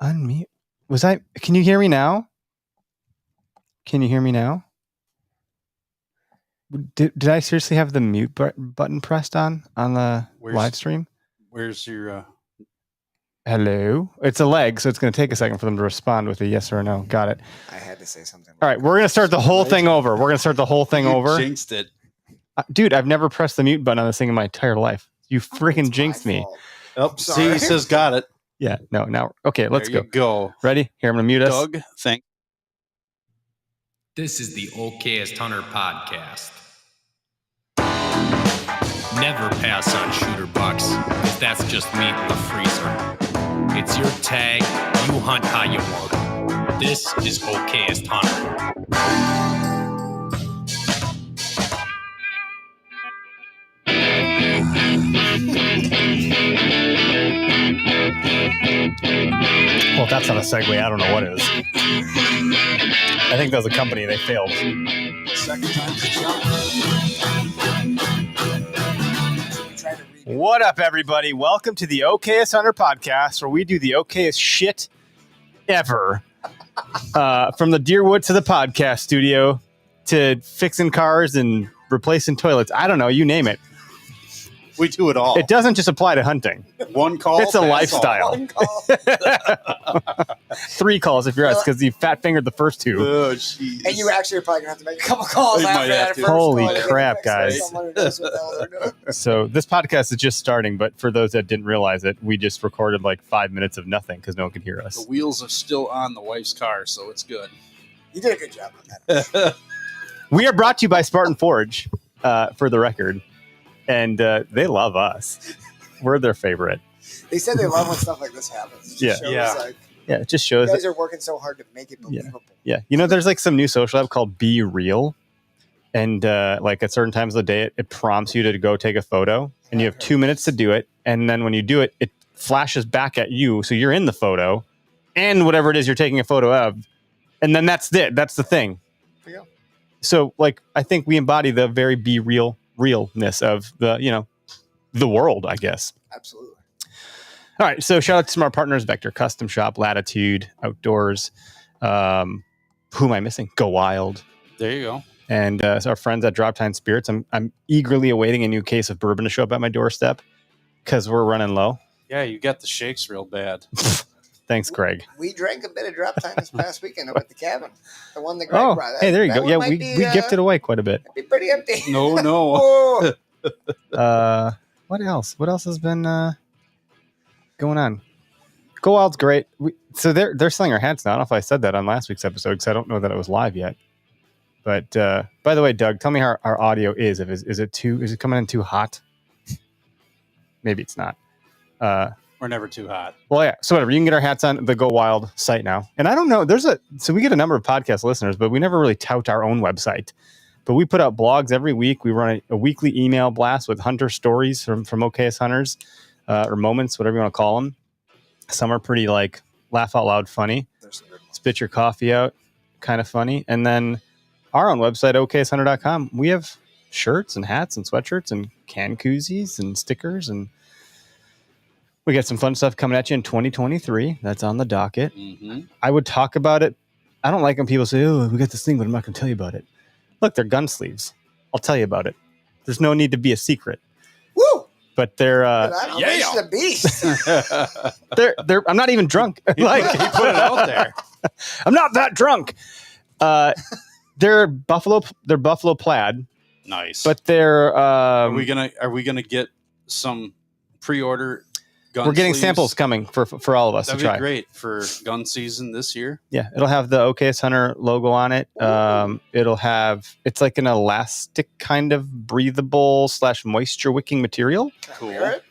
Unmute. Can you hear me now? Can you hear me now? Did I seriously have the mute button pressed on the live stream? Where's your... Hello? It's a leg, so it's going to take a second for them to respond with a yes or a no. Got it. I had to say something. All right, we're going to start the whole thing over. You jinxed it. Dude, I've never pressed the mute button on this thing in my entire life. You freaking jinxed me. Oh, see, he says got it. Yeah, no, now, okay, let's There you go. Ready? Here, I'm going to mute us. Doug, thank. This is the Okayest Hunter podcast. Never pass on shooter bucks, because that's just meat in the freezer. It's your tag, you hunt how you want. This is Okayest Hunter. Well, if that's not a segue, I don't know what is. I think that was a company, they failed. Second time's a charm. What up, everybody? Welcome to the Okayest Hunter podcast, where we do the okayest shit ever. From the Deerwood to the podcast studio to fixing cars and replacing toilets. I don't know, you name it. We do it all. It doesn't just apply to hunting. One call. It's a lifestyle. One call. 3 calls if you're us, because you fat fingered the first 2. Oh, jeez. And you actually are probably going to have to make a couple calls You after might that. have to. First Holy call to get crap, it fixed by guys. someone who knows what the hell they're doing. So this podcast is just starting, but for those that didn't realize it, we just recorded like 5 minutes of nothing because no one could hear The us. wheels are still on the wife's car, so it's good. You did a good job on that. We are brought to you by Spartan Forge, for the record, and they love us. We're their favorite. They said they love when stuff like this happens. It just shows, Yeah. like, Yeah, it just you shows. guys are working so hard to make it believable. Yeah, you know, there's like some new social app called Be Real, and like at certain times of the day, it prompts you to go take a photo, and you have 2 minutes to do it, and then when you do it, it flashes back at you, so you're in the photo, and whatever it is you're taking a photo of, and then that's it. That's the thing. There you go. So, like, I think we embody the very Be Real realness of the world, I guess. Absolutely. All right, so shout out to some of our partners: Vector Custom Shop, Latitude Outdoors. Who am I missing? Go Wild. There you go. And so our friends at Drop Time Spirits. I'm eagerly awaiting a new case of bourbon to show up at my doorstep because we're running low. Yeah, you got the shakes real bad. Thanks, Greg. We drank a bit of drop time this past weekend up at the cabin. The one that Greg brought. Hey, there you That go. one Yeah, might we be, gifted away quite a bit. Be pretty empty. No. Whoa. What else? What else has been going on? Go Wild's great. So they're selling our hats now. I don't know if I said that on last week's episode because I don't know that it was live yet. But by the way, Doug, tell me how our audio is. Is it coming in too hot? Maybe it's not. We're never too hot. Well, yeah. So whatever. You can get our hats on the Go Wild site now. And I don't know. So we get a number of podcast listeners, but we never really tout our own website. But we put out blogs every week. We run a weekly email blast with hunter stories from Okayest Hunters, or moments, whatever you want to call them. Some are pretty like laugh out loud funny. There's some good ones. Spit your coffee out, kind of funny. And then our own website, okayesthunter.com, we have shirts and hats and sweatshirts and can koozies and stickers, and we got some fun stuff coming at you in 2023. That's on the docket. Mm-hmm. I would talk about it. I don't like when people say, "Oh, we got this thing," but I'm not going to tell you about it. Look, they're gun sleeves. I'll tell you about it. There's no need to be a secret. Woo! But they're Unleash the beast. they're I'm not even drunk. Like He put it out there. I'm not that drunk. They're buffalo plaid, Nice. but they're are we gonna get some pre-order gun we're getting sleeves? samples coming for all of us That'd to try. be great for gun season this year. Yeah, it'll have the Okayest Hunter logo on it. It's like an elastic kind of breathable / moisture wicking material. Cool. Wear it?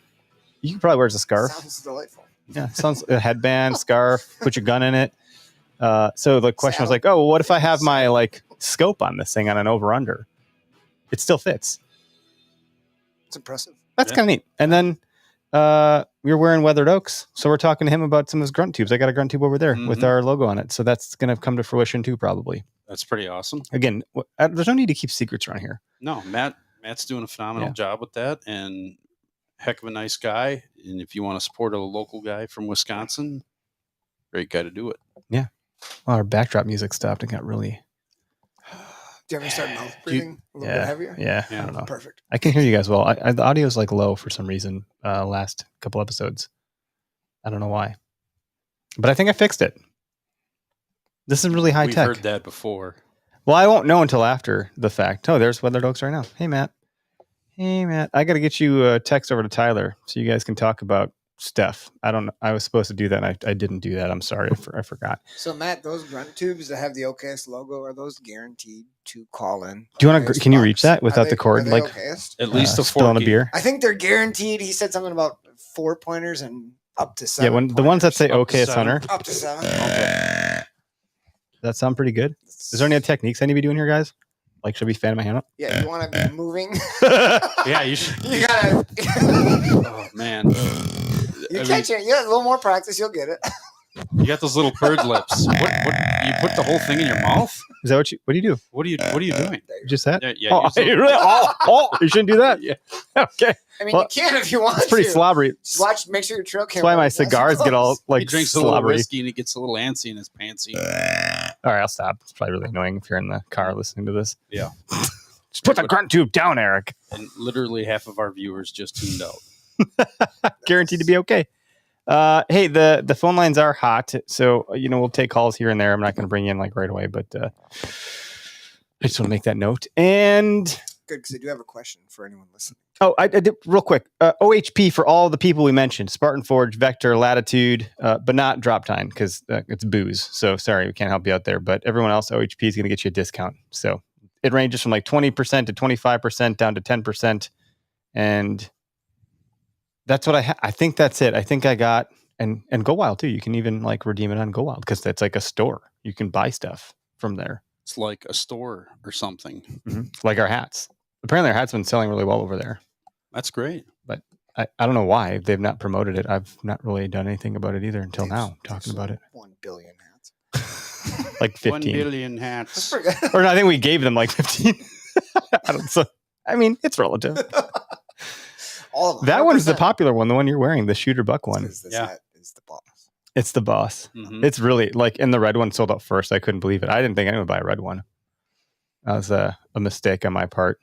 You can probably wear it as a scarf. Sounds delightful. Yeah, sounds a headband, scarf, put your gun in it. So the question was like, oh, well, what if I have my like scope on this thing on an over-under? It still fits. It's impressive. That's Yeah. kind of neat. And then we were wearing Weathered Oaks, so we're talking to him about some of his grunt tubes. I got a grunt tube over there with Mhm. our logo on it, so that's going to come to fruition too, probably. That's pretty awesome. Again, there's no need to keep secrets around here. No, Matt's doing a phenomenal Yeah. job with that, and heck of a nice guy. And if you want to support a local guy from Wisconsin, Great guy to do it. Well, our backdrop music stopped and got really. Do you ever start mouth breathing a little bit heavier? Yeah, Yeah. I don't know. Perfect. I can hear you guys well. The audio's like low for some reason. Last couple episodes, I don't know why, but I think I fixed it. This is really high We've tech. heard that before. Well, I won't know until after the fact. Oh, there's Weather Dokes right now. Hey, Matt. I got to get you a text over to Tyler so you guys can talk about stuff. I don't know. I was supposed to do that. And I didn't do that. I'm sorry. I forgot. So Matt, those grunt tubes that have the OKS logo, are those guaranteed to call in? Do you want to? OKS Can you box? reach that Are without they- the cord? are they Like OKS? At least the spilling a 4 beer. I think they're guaranteed. He said something about 4 pointers and up to 7. Yeah, when the ones that say Up to OKS 7. Hunter, up to 7. that sound pretty good. Is there any other techniques I need to be doing here, guys? Like, should I be fanning my hand up? Yeah, you want to be moving. Yeah, you should. You gotta. Oh man, You I catch it. You got a little more practice, you'll get it. you got those little bird lips. What? You put the whole thing in your mouth? Is that what you do? What are you doing? Just that? Yeah, Oh, use those- you really? You shouldn't do that. Yeah. Okay. I mean, Well, you can if you want It's pretty to. slobbery. Just watch, make sure your trail That's camera. why my is nice and cigars get all close. like he drinks a little slobbery. whiskey and he gets a little antsy in his pantsy. All right, I'll stop. It's probably really annoying if you're in the car listening to this. Yeah. Just put the grunt tube down, Eric. And literally half of our viewers just tuned out. Guaranteed to be okay. Hey, the phone lines are hot, so we'll take calls here and there. I'm not going to bring you in like right away, but I just want to make that note. And Good, because I do have a question for anyone listening. I did real quick. OHP for all the people we mentioned: Spartan Forge, Vector, Latitude, but not Drop Time because it's booze. So sorry, we can't help you out there. But everyone else, OHP is going to get you a discount. So it ranges from like 20% to 25% down to 10%, and that's what I think that's it. I think I got and Go Wild too. You can even like redeem it on Go Wild because that's like a store. You can buy stuff from there, It's like a store or something. like our hats. Apparently, our hats been selling really well over there. That's great. I don't know why they've not promoted it. I've not really done anything about it either until now. Talking about it, 1 billion hats. like 1 15, billion That's hats. pretty good. or no, I think we gave them like 15. I mean, it's relative. All of them. That one's the 100%. popular one, the one you're wearing, the shooter buck one. Because this Yeah. hat is the boss. It's the boss. Mhm. It's really like, and the red one sold out first. I couldn't believe it. I didn't think anyone would buy a red one. That was a mistake on my part.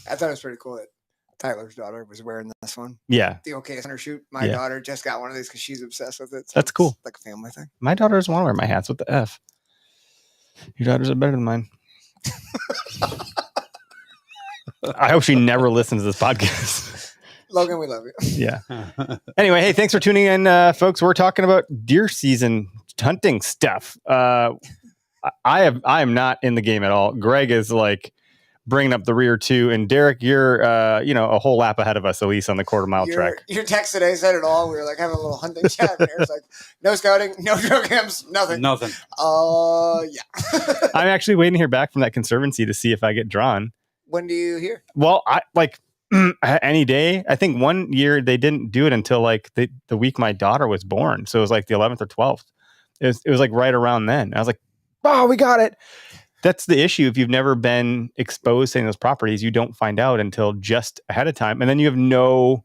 I thought it was pretty cool that Tyler's daughter was wearing this one. Yeah, The OKS Hunter shoot. My Yeah. daughter just got one of these because she's obsessed with it. So That's cool. it's like a family thing. my daughter doesn't want to wear my hats. What the F? Your daughters are better than mine. I hope she never listens to this podcast. Logan, we love you. Yeah. Anyway, hey, thanks for tuning in, folks. We're talking about deer season hunting stuff. I am not in the game at all. Greg is like bringing up the rear too, and Derek, you're a whole lap ahead of us, at least on the quarter-mile track. Your text today said it all. We were like having a little hunting chat. And it was like, no scouting, no trail cams, nothing. Nothing. Yeah. I'm actually waiting to hear back from that conservancy to see if I get drawn. When do you hear? Well, I like any day. I think one year they didn't do it until like the week my daughter was born, so it was like the 11th or 12th. It was like right around then. I was like, oh, we got it. That's the issue. If you've never been exposed to any of those properties, you don't find out until just ahead of time. And then you have no,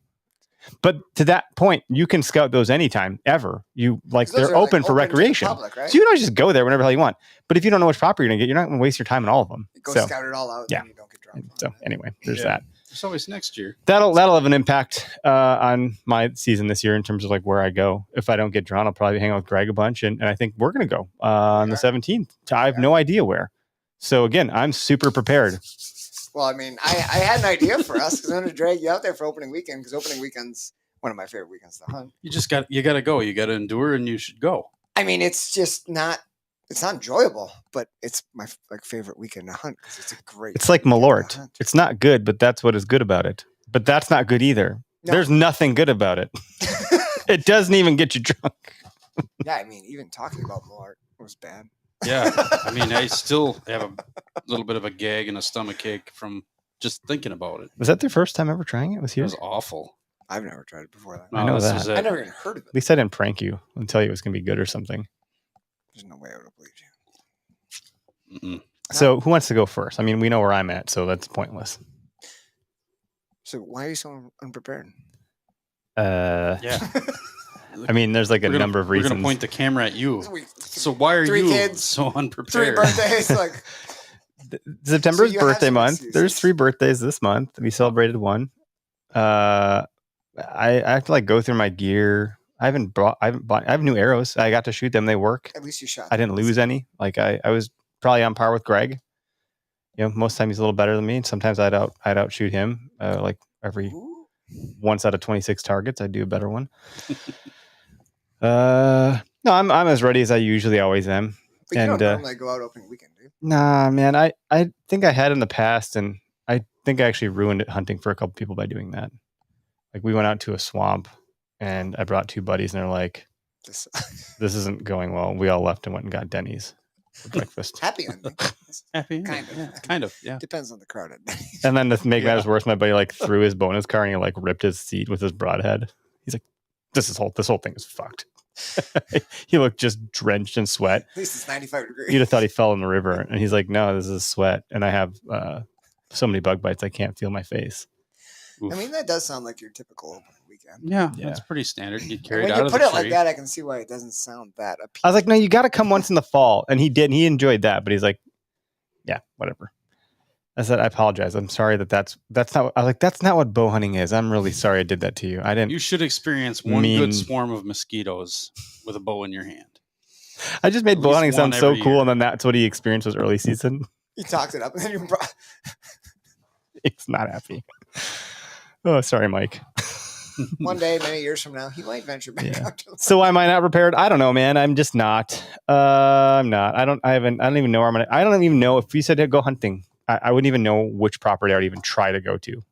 but to that point, you can scout those anytime, ever. You like, 'Cause those they're are, open for to the recreation. public, right? So you can always just go there whenever the hell you want. But if you don't know which property you're going to get, you're not going to waste your time on all of them. Go So, scout it all out. yeah. And you don't get dropped. so anyway, there's Yeah. that. There's always next year. That'll have an impact on my season this year in terms of like where I go. If I don't get drawn, I'll probably hang out with Greg a bunch, and I think we're going to go on the 17th. I have no idea where. So again, I'm super prepared. Well, I mean, I had an idea for us because I'm going to drag you out there for opening weekend because opening weekend's one of my favorite weekends to hunt. You got to go. You got to endure, and you should go. I mean, it's just not. It's not enjoyable, but it's my favorite weekend to hunt because it's a great. It's like weekend to Malort. hunt. It's not good, but that's what is good about it. But that's not good either. No. There's nothing good about it. It doesn't even get you drunk. Yeah, I mean, even talking about Malort was bad. Yeah. I mean, I still have a little bit of a gag and a stomach ache from just thinking about it. Was that their first time ever trying it? Was It here? was awful. I've never tried it before that. I know this that. was I it. never even heard of it. At least I didn't prank you and tell you it was going to be good or something. There's no way I would have believed you. Mm-mm. So who wants to go first? I mean, we know where I'm at, so that's pointless. So why are you so unprepared? Yeah. I mean, there's like a We're gonna- number of We're reasons. going to point the camera at you. We- So why are 3 you kids, so 3 unprepared? birthdays. Like, September's So you have birthday some month. excuses. There's 3 birthdays this month. We celebrated one. I have to like go through my gear. I have new arrows. I got to shoot them. They work. at least you shot. I didn't lose any. Like I was probably on par with Greg. You know, most times he's a little better than me. And sometimes I'd outshoot him. Like every Ooh. once out of 26 targets, I'd do a better one. No, I'm as ready as I usually always am. But you And, don't normally go out opening weekend, do you? Nah, man, I think I had in the past, and I think I actually ruined it hunting for a couple people by doing that. Like we went out to a swamp, and I brought 2 buddies, and they're like, Just "This isn't going well." We all left and went and got Denny's for breakfast. happy ending. Happy? Kind of. Yeah, kind of. Yeah. Depends on the crowd. And then to make Yeah. matters worse, my buddy like threw his bonus car and he like ripped his seat with his broadhead. He's like, this whole thing is fucked." He looked just drenched in sweat. At least it's 95 degrees. You'd have thought he fell in the river. And he's like, "No, this is sweat. And I have so many bug bites, I can't feel my face." Oof. I mean, that does sound like your typical opening weekend. Yeah, Yeah. that's pretty standard. You And carry when it out you of put the it like tree. that, I can see why it doesn't sound that appealing. I was like, "No, you got to come once in the fall." And he did. And he enjoyed that. But he's like, "Yeah, whatever." I said, "I apologize. I'm sorry that's not." I was like, "That's not what bow hunting is. I'm really sorry I did that to you. I didn't. You should experience one Mean- good swarm of mosquitoes with a bow in your hand. I just made at bow least hunting sound one so every cool." year. And then that's what he experienced was early season. You talked it up, and then you brought. He's not happy. Oh, sorry, Mike. One day, many years from now, he might venture back Yeah. out to the So am I not prepared? I don't know, man. I'm just not. I'm not. I don't even know where I'm gonna. I don't even know if we said to go hunting. I wouldn't even know which property I would even try to go to.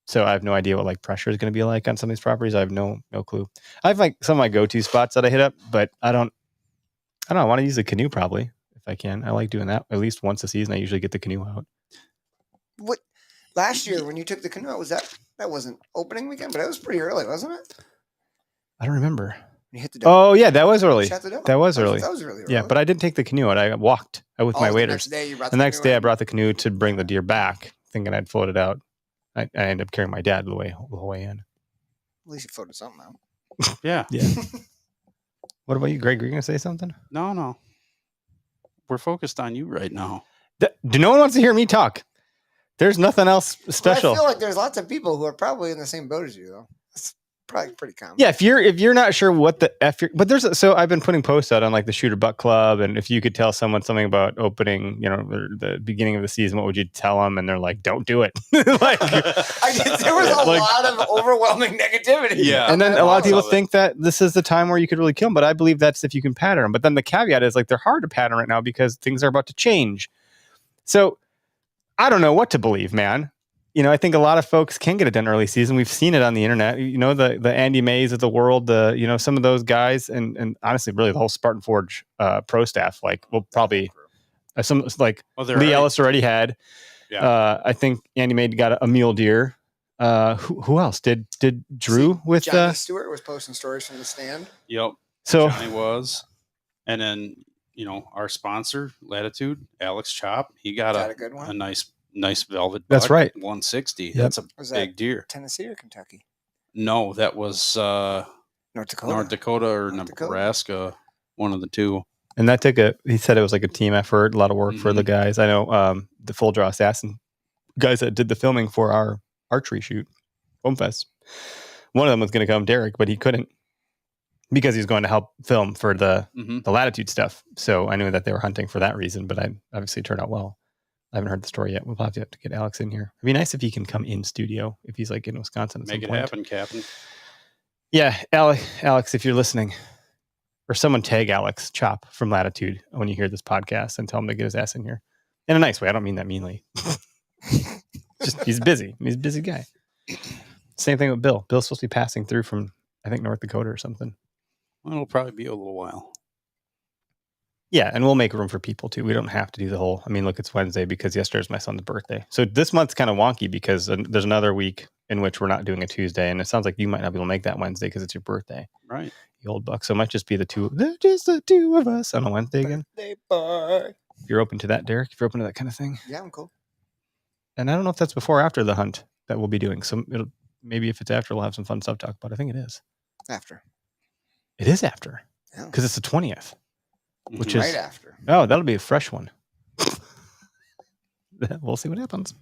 So I have no idea what like pressure is going to be like on some of these properties. I have no clue. I have like some of my go-to spots that I hit up, but I don't. I want to use the canoe probably if I can. I like doing that at least once a season. I usually get the canoe out. What last year when you took the canoe out, that wasn't opening weekend, but it was pretty early, wasn't it? I don't remember. You hit the doe. Oh yeah, that was early. Shot the doe. That was early. That was really early. Yeah, but I didn't take the canoe out. I walked with my the waders. next day, you brought The next canoe day, I in? brought the canoe to bring the deer back, thinking I'd float it out. I ended up carrying my dad the whole way in. At least you floated something out. Yeah. Yeah. What about you, Greg? Were you going to say something? No. We're focused on you right now. No one wants to hear me talk. There's nothing else But special. I feel like there's lots of people who are probably in the same boat as you, though. It's probably pretty common. Yeah, if you're not sure what the F you're, but so I've been putting posts out on like the Shooter Buck Club, and if you could tell someone something about opening, the beginning of the season, what would you tell them? And they're like, "Don't do it." Like, There was a Like- lot of overwhelming negativity. Yeah. and then a lot of people Love it. think that this is the time where you could really kill them, but I believe that's if you can pattern them. But then the caveat is like they're hard to pattern right now because things are about to change. So I don't know what to believe, man. I think a lot of folks can get it done early season. We've seen it on the internet. The Andy Mays of the world, some of those guys, and honestly, really the whole Spartan Forge pro staff. Like, we'll probably some like Well, they're Lee already- Ellis already had. Yeah. I think Andy May got a mule deer. Who else did Drew with? Johnny Stewart was posting stories from the stand. Yep. So Johnny was. And then, our sponsor, Latitude, Alex Chop, he got Got a a good one. nice velvet That's buck, right. 160. Yep. That's a Was that big deer. Tennessee or Kentucky? No, that was North Dakota. North Dakota or North Dakota. Nebraska, one of the two. and that he said it was like a team effort, a lot of work for the guys. I know the Full Draw Assassin guys that did the filming for our archery shoot, Home Fest. One of them was going to come, Derek, but he couldn't because he was going to help film for the Latitude stuff. So I knew that they were hunting for that reason, but I obviously turned out well. I haven't heard the story yet. We'll have to get Alex in here. It'd be nice if he can come in studio if he's like in Wisconsin. At Make some it point. happen, Captain. Yeah, Alex, if you're listening, or someone tag Alex Chop from Latitude when you hear this podcast and tell him to get his ass in here in a nice way. I don't mean that meanly. Just he's busy. He's a busy guy. Same thing with Bill. Bill's supposed to be passing through from I think North Dakota or something. Well, it'll probably be a little while. Yeah, and we'll make room for people too. We don't have to do the whole. I mean, look, it's Wednesday because yesterday's my son's birthday. So this month's kind of wonky because there's another week in which we're not doing a Tuesday, and it sounds like you might not be able to make that Wednesday because it's your birthday, Right. you old buck. So it might just be just the two of us on a Wednesday again. Birthday boy. If you're open to that, Derek, if you're open to that kind of thing, Yeah, I'm cool. and I don't know if that's before or after the hunt that we'll be doing. So maybe if it's after, we'll have some fun stuff to talk about. I think it is. After. It is after Yeah. because it's the 20th, which Mhm. is Right after. oh, that'll be a fresh one. We'll see what happens.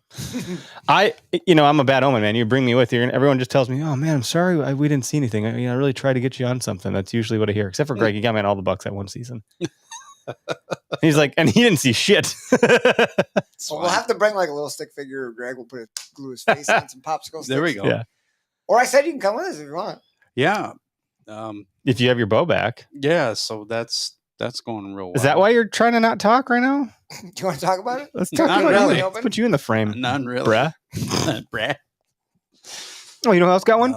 I'm a bad omen, man. You bring me with you, and everyone just tells me, "Oh man, I'm sorry, we didn't see anything." I really try to get you on something. That's usually what I hear, except for Greg. He got me on all the Bucks that one season. He's like, and he didn't see shit. It's Well, we'll fine. have to bring like a little stick figure. Greg will glue his face on some popsicle sticks. There we go. Yeah. Or I said you can come with us if you want. Yeah. If you have your bow back, Yeah. So that's going real well. is that why you're trying to not talk right now? Do you want to talk about it? Let's talk Not about really. it. Let's put you in the frame, None really. bruh. Bruh. Oh, you know who else got one?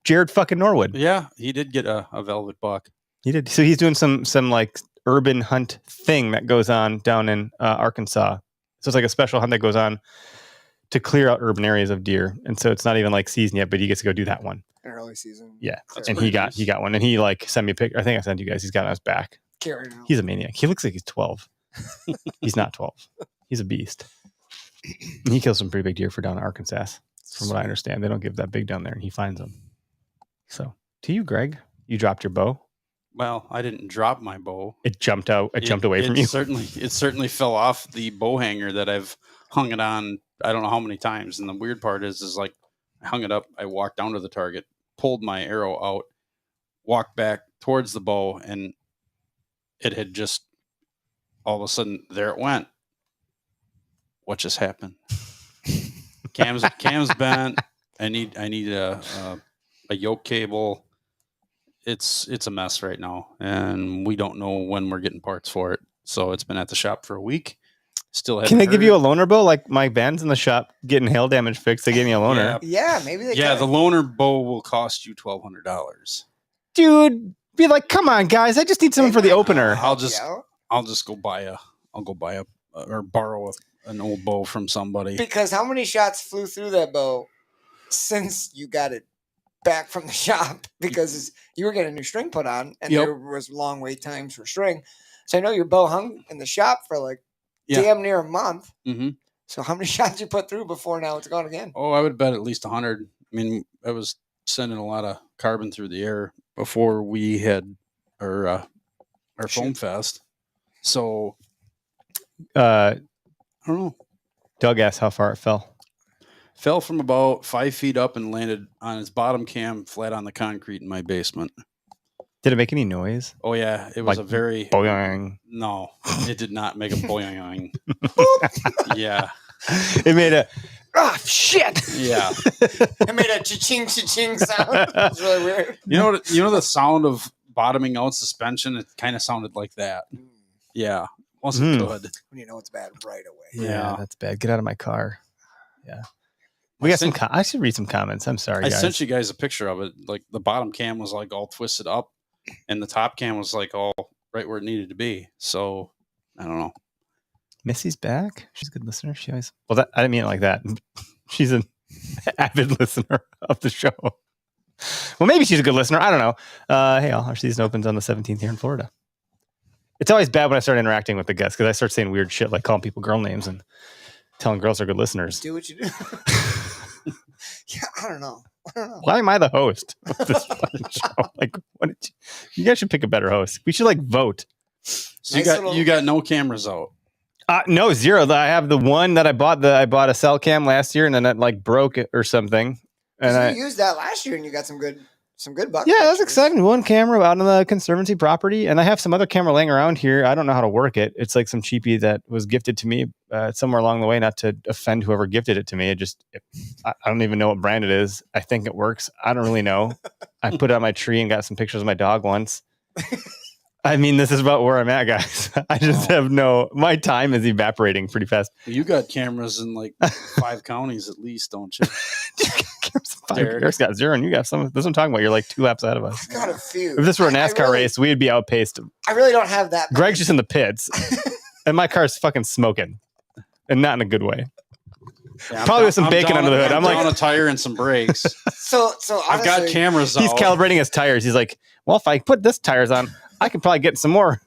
Jared fucking Norwood. Yeah, he did get a velvet buck. He did. So he's doing some like urban hunt thing that goes on down in Arkansas. So it's like a special hunt that goes on to clear out urban areas of deer. And so it's not even like season yet, but he gets to go do that one. In early season. Yeah. That's And pretty he got one. And he like sent me a picture. I think I sent you guys. He's got it on his back. Carrying out. He's a maniac. He looks like he's 12. He's not 12. He's a beast. And he kills some pretty big deer for down in Arkansas. From what I understand, they don't give that big down there, and he finds them. So to you, Greg, you dropped your bow. Well, I didn't drop my bow. It jumped out. It jumped away from you. It certainly fell off the bow hanger that I've hung it on. I don't know how many times. And the weird part is like I hung it up. I walked down to the target, pulled my arrow out, walked back towards the bow, and it had just all of a sudden there it went. What just happened? Cam's bent. I need a yoke cable. It's a mess right now, and we don't know when we're getting parts for it. So it's been at the shop for a week. Still haven't Can they give heard. you a loaner bow? Like my band's in the shop getting hail damage fixed. They gave me a loaner. Yeah, maybe they Yeah, can. the loaner bow will cost you $1,200. Dude, be like, come on, guys. I just need something for the opener. I'll just Yeah. go buy a or borrow an old bow from somebody. Because how many shots flew through that bow since you got it back from the shop? Because you were getting a new string put on, and Yep. there was long wait times for string. So I know your bow hung in the shop for like Yeah. damn near a month. hmm So how many shots you put through before now it's gone again? Oh, I would bet at least 100. I mean, I was sending a lot of carbon through the air before we had our foam fest. So Uh, I don't know. Doug asked how far it fell. Fell from about 5 feet up and landed on its bottom cam flat on the concrete in my basement. Did it make any noise? Oh yeah, it was Like a very Boing. no. It did not make a boing. Yeah, It made a shit. yeah. It made a cha-ching sound. It's really weird. You know the sound of bottoming out suspension. It kind of sounded like that. Yeah, wasn't good. When you know it's bad right away. Yeah. That's bad. Get out of my car. Yeah. We got some. I should read some comments. I'm sorry, I guys. sent you guys a picture of it. Like the bottom cam was like all twisted up, and the top cam was like all right where it needed to be. So I don't know. Missy's back. She's a good listener. She always. Well, that, I didn't mean it like that. She's an avid listener of the show. Well, maybe she's a good listener. I don't know. Hey, all, our season opens on the 17th here in Florida. It's always bad when I start interacting with the guests because I start saying weird shit like calling people girl names and telling girls they're good listeners. Do what you do. Yeah, I don't know. Why am I the host of this fucking show? Like, what did you guys should pick a better host. We should like vote. So Nice little- you got no cameras out. No, zero. I have the one that I bought. I bought a cell cam last year and then it like broke it or something. And You used that last year and you got some good bucks. yeah, that's pictures. exciting. One camera out on the Conservancy property, and I have some other camera laying around here. I don't know how to work it. It's like some cheapie that was gifted to me somewhere along the way. Not to offend whoever gifted it to me. I don't even know what brand it is. I think it works. I don't really know. I put it on my tree and got some pictures of my dog once. I mean, this is about where I'm at, guys. I just have my time is evaporating pretty fast. You got cameras in like 5 counties at least, don't you? Derek. Eric's got zero, and you got some. This is what I'm talking about. You're like 2 laps ahead of us. I've got a few. If this were a I NASCAR really- race, we'd be outpaced. I really don't have that. Greg's just in the pits, and my car's fucking smoking, and not in a good way. Yeah, Probably with some bacon under the hood. I'm like- down a tire and some brakes. So I've got honestly, cameras He's out. calibrating his tires. He's like, well, if I put this tires on, I can probably get some more.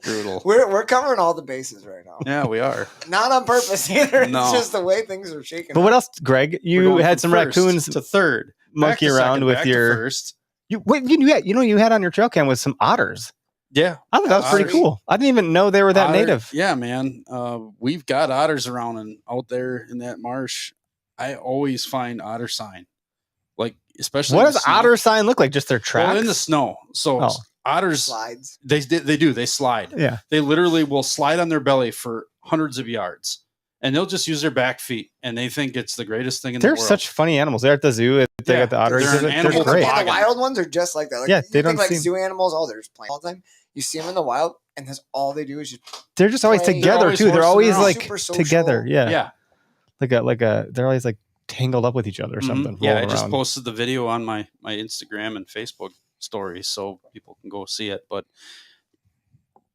Brutal. we're covering all the bases right now. Yeah, we are. Not on purpose either. No. It's just the way things are shaking. But what up. else, Greg? We're You going had from some first raccoons. to third. monkey Back to around second, with back to your first. you had on your trail cam was some otters. Yeah, I thought that was pretty Otters. cool. I didn't even know they were that Otter- native. Yeah, man. We've got otters around and out there in that marsh. I always find otter sign, like especially. What in the does snow. otter sign look like? Just their tracks? Well, in the snow. So Oh. otters, Slides. they do. They slide. Yeah. They literally will slide on their belly for hundreds of yards, and they'll just use their back feet, and they think it's the greatest thing in They're the world. such funny animals. They're at the zoo. They Yeah, got the otter they're an exhibit. animal They're great. Yeah, the toboggan. wild ones are just like that. Like, Yeah, you they think don't like seem- zoo animals. Oh, they're just playing all the time. You see them in the wild, and that's all they do is just They're just always playing. together always too. They're horsing always around. like Super social. together. Yeah. Yeah. They're always like tangled up with each other or Mhm. something. Yeah, I rolling just around. posted the video on my Instagram and Facebook stories so people can go see it. But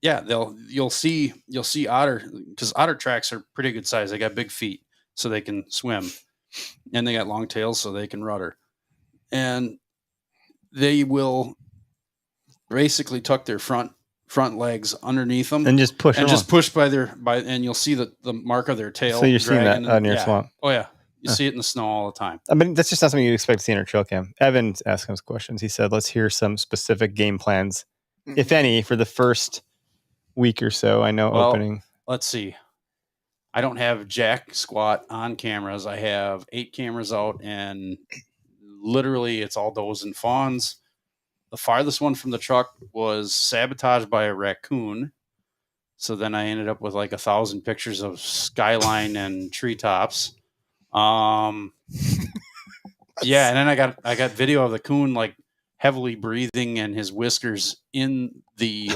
yeah, you'll see otter, because otter tracks are pretty good size. They got big feet so they can swim, and they got long tails so they can rudder, and they will basically tuck their front legs underneath them and just push and them just push by and you'll see the mark of their tail. So you're seeing that dragging on your yeah. swamp. Oh yeah, you Huh. see it in the snow all the time. I mean, that's just not something you expect to see in our trail cam. Evan's asking us questions. He said, let's hear some specific game plans, if any, for the first week or so. I know Well, opening. Let's see. I don't have jack squat on cameras. I have 8 cameras out, and literally it's all does and fawns. The farthest one from the truck was sabotaged by a raccoon. So then I ended up with like 1,000 pictures of skyline and treetops. Yeah, and then I got video of the coon like heavily breathing and his whiskers in the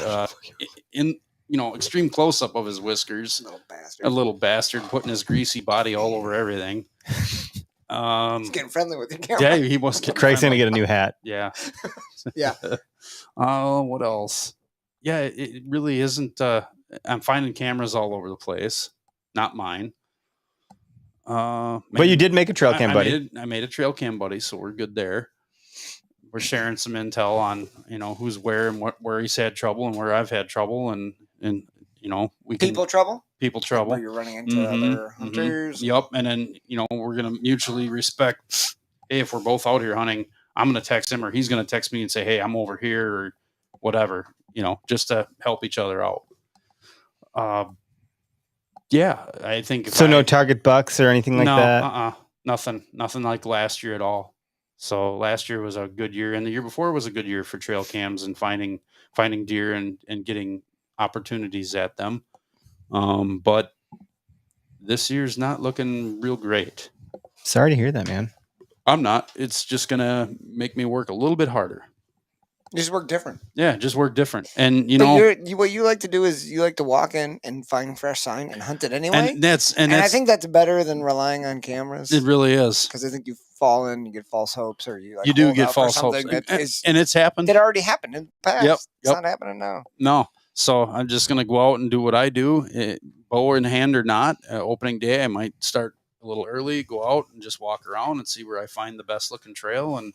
extreme close up of his whiskers. little bastard. A little bastard putting his greasy body all over everything. He's getting friendly with your camera. Yeah, he was getting Craig's going to friendly. get a new hat. Yeah. Yeah. What else? Yeah, it really isn't. I'm finding cameras all over the place. Not mine. But you did make a trail cam, buddy. I made a trail cam buddy, so we're good there. We're sharing some intel on who's where and where he's had trouble and where I've had trouble, and we can People trouble. people trouble. Where you're running into Mhm, other hunters. Yep. And then, we're going to mutually respect. Hey, if we're both out here hunting, I'm going to text him or he's going to text me and say, hey, I'm over here or whatever, just to help each other out. Yeah, I think. So no target bucks or anything like that? Nothing like last year at all. So last year was a good year, and the year before was a good year for trail cams and finding deer and getting opportunities at them. But this year's not looking real great. Sorry to hear that, man. I'm not. It's just gonna make me work a little bit harder. You just work different. Yeah, just work different. And What you like to do is you like to walk in and find fresh sign and hunt it anyway. and that's I think that's better than relying on cameras. it really is. Because I think you fall in, you get false hopes, or you You do hold get out for false hopes, something that is- and it's happened. that already happened in the past. Yep, It's yep. not happening now. No. So I'm just going to go out and do what I do, bow in hand or not. Opening day, I might start a little early, go out and just walk around and see where I find the best looking trail and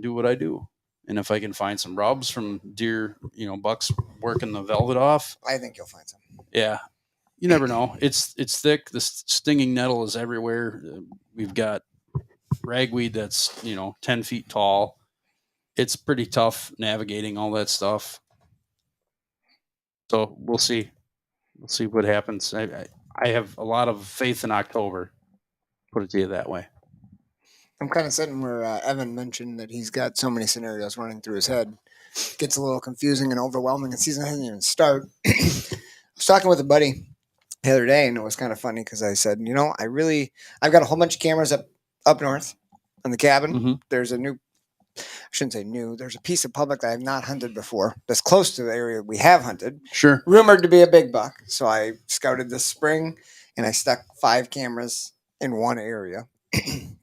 do what I do. And if I can find some rubs from deer, bucks working the velvet off, I think you'll find some. yeah, you never know. It's thick. The stinging nettle is everywhere. We've got ragweed that's 10 feet tall. It's pretty tough navigating all that stuff. So we'll see. We'll see what happens. I have a lot of faith in October. Put it to you that way. I'm kind of sitting where Evan mentioned that he's got so many scenarios running through his head. Gets a little confusing and overwhelming, and season hasn't even started. I was talking with a buddy the other day, and it was kind of funny because I said, I've got a whole bunch of cameras up north in the cabin. Mhm. There's a new, I shouldn't say new, there's a piece of public that I have not hunted before that's close to the area we have hunted, Sure. rumored to be a big buck. So I scouted this spring, and I stuck 5 cameras in one area,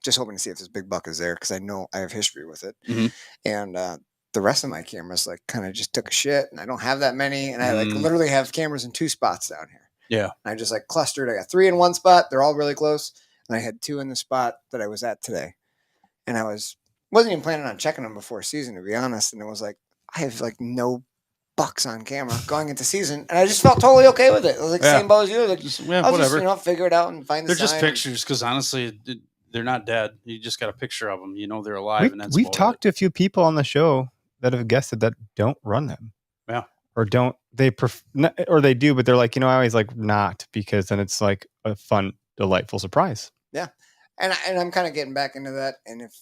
just hoping to see if this big buck is there because I know I have history with it. Mhm. And the rest of my cameras kind of just took a shit, and I don't have that many, and I Mm. literally have cameras in 2 spots down here. Yeah. And I just clustered. I got 3 in one spot. They're all really close. And I had 2 in the spot that I was at today. And I wasn't even planning on checking them before season, to be honest. And it was I have no bucks on camera going into season. And I just felt totally okay with it. It was the Yeah. same boat as you. Just, yeah, I'll whatever. just, figure it out and find the They're just sign. pictures because honestly, they're not dead. You just got a picture of them. You know they're alive, and that's We've about talked to a few people on the show that have guessed that don't run them. Yeah. Or don't they or they do, but they're like, I always like not, because then it's like a fun, delightful surprise. Yeah. And I'm kind of getting back into that. And if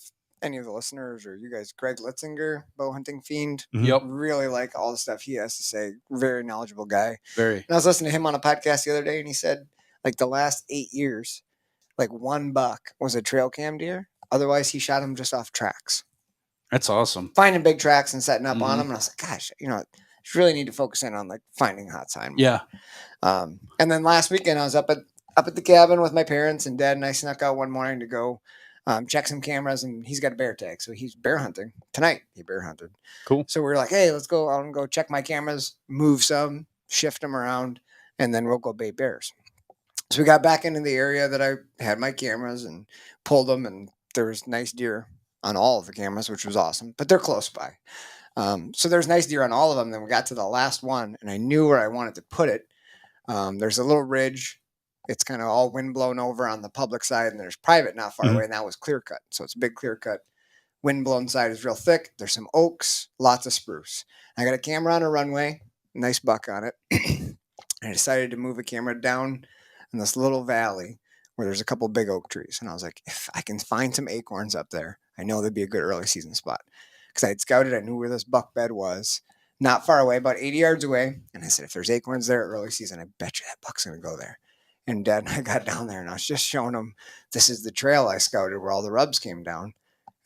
any of the listeners or you guys, Greg Litzinger, bow hunting fiend, Yep. really like all the stuff he has to say. Very knowledgeable guy. Very. And I was listening to him on a podcast the other day, and he said, like, the last 8 years, like, one buck was a trail cam deer. Otherwise, he shot him just off tracks. That's awesome. Finding big tracks and setting up on Mhm. them. And I was like, gosh, you really need to focus in on like finding hot sign. Yeah. And then last weekend I was up at the cabin with my parents, and Dad and I snuck out one morning to go check some cameras, and he's got a bear tag. So he's bear hunting tonight. He bear hunted. Cool. So we were like, hey, let's go out and go check my cameras, move some, shift them around, and then we'll go bait bears. So we got back into the area that I had my cameras and pulled them, and there was nice deer on all of the cameras, which was awesome, but they're close by. So there's nice deer on all of them. Then we got to the last one, and I knew where I wanted to put it. There's a little ridge. It's kind of all wind blown over on the public side, and there's private not far away, and that was clear cut. So it's a big clear cut. Wind blown side is real thick. There's some oaks, lots of spruce. I got a camera on a runway, nice buck on it. I decided to move a camera down in this little valley where there's a couple big oak trees. And I was like, if I can find some acorns up there, I know that'd be a good early season spot. Because I had scouted, I knew where this buck bed was, not far away, about 80 yards away. And I said, if there's acorns there early season, I bet you that buck's going to go there. And Dad and I got down there, and I was just showing him, this is the trail I scouted where all the rubs came down.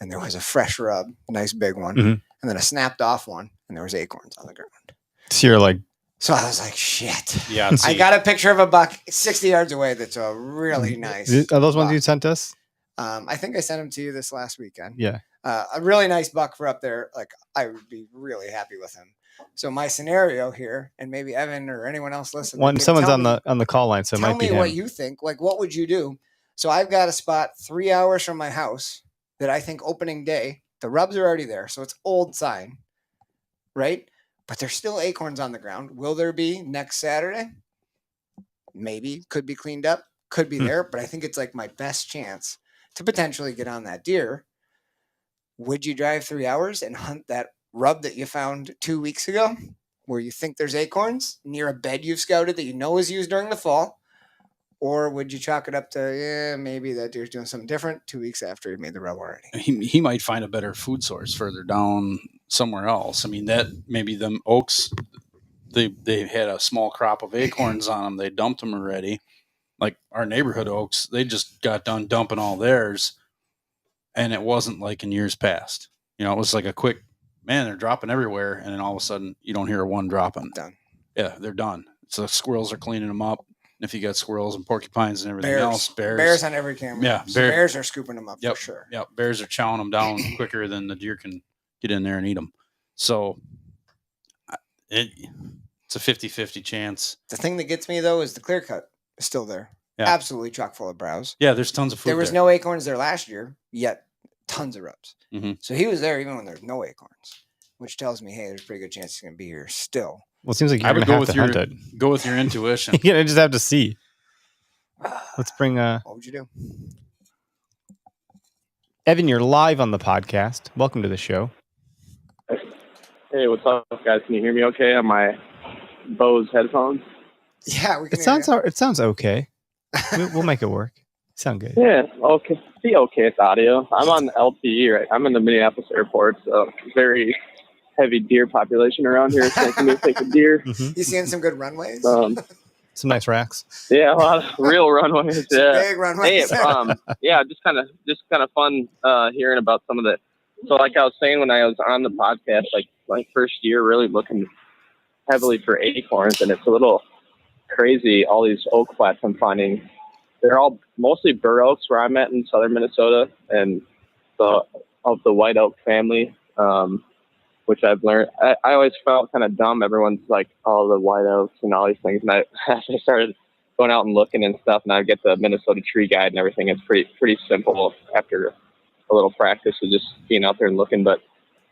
And there was a fresh rub, nice big one, and then a snapped off one, and there was acorns on the ground. So you're like, so I was like, shit. Yeah. I got a picture of a buck 60 yards away that's a really nice. Are those ones buck. you sent us? I think I sent them to you this last weekend. Yeah. A really nice buck for up there. Like, I would be really happy with him. So my scenario here, and maybe Evan or anyone else listening. Someone's on the call line, so it might be tell me him. what you think. Like, what would you do? So I've got a spot 3 hours from my house that I think opening day, the rubs are already there. So it's old sign, right? But there's still acorns on the ground. Will there be next Saturday? Maybe. Could be cleaned up. Could be there. But I think it's like my best chance to potentially get on that deer. Would you drive 3 hours and hunt that rub that you found 2 weeks ago, where you think there's acorns near a bed you've scouted that you know is used during the fall? Or would you chalk it up to, maybe that deer's doing something different 2 weeks after he made the rub already? He might find a better food source further down somewhere else. I mean, that maybe them oaks, they had a small crop of acorns on them. They dumped them already. Like our neighborhood oaks, they just got done dumping all theirs. And it wasn't like in years past. It was like a quick, man, they're dropping everywhere. And then all of a sudden you don't hear one dropping. Done. Yeah, they're done. So the squirrels are cleaning them up. And if you got squirrels and porcupines and everything else, bears on every camera. Yeah, so bears are scooping them up for sure. Yeah, bears are chowing them down quicker than the deer can get in there and eat them. So it's a 50-50 chance. The thing that gets me, though, is the clear cut is still there. Yeah. Absolutely chock full of browse. Yeah, there's tons of food there was no acorns there last year, yet tons of rubs. So he was there even when there's no acorns, which tells me, hey, there's a pretty good chance he's going to be here still. Well, it seems like I you're would going go to with have to hunt it. Go with your intuition. You just have to see. Let's bring What would you do? Evan, you're live on the podcast. Welcome to the show. Hey, what's up, guys? Can you hear me okay on my Bose headphones? Yeah, we can. It sounds okay. We'll make it work. Sound good. Yeah, okay. Be okay with audio. I'm on LTE, right? I'm in the Minneapolis airport, so very heavy deer population around here. So I can take a deer. You seeing some good runways? Some nice racks. Yeah, a lot of real runways. Yeah, big runways. Hey, yeah, just kind of fun hearing about some of the. So, like I was saying when I was on the podcast, like my first year, really looking heavily for acorns, and it's a little crazy. All these oak flats I'm finding, they're all mostly bur oaks where I'm at in southern Minnesota, and of the white oak family, which I've learned. I always felt kind of dumb. Everyone's like, all the white oaks and all these things, and as I started going out and looking and stuff, and I get the Minnesota Tree Guide and everything. It's pretty simple after a little practice of just being out there and looking. But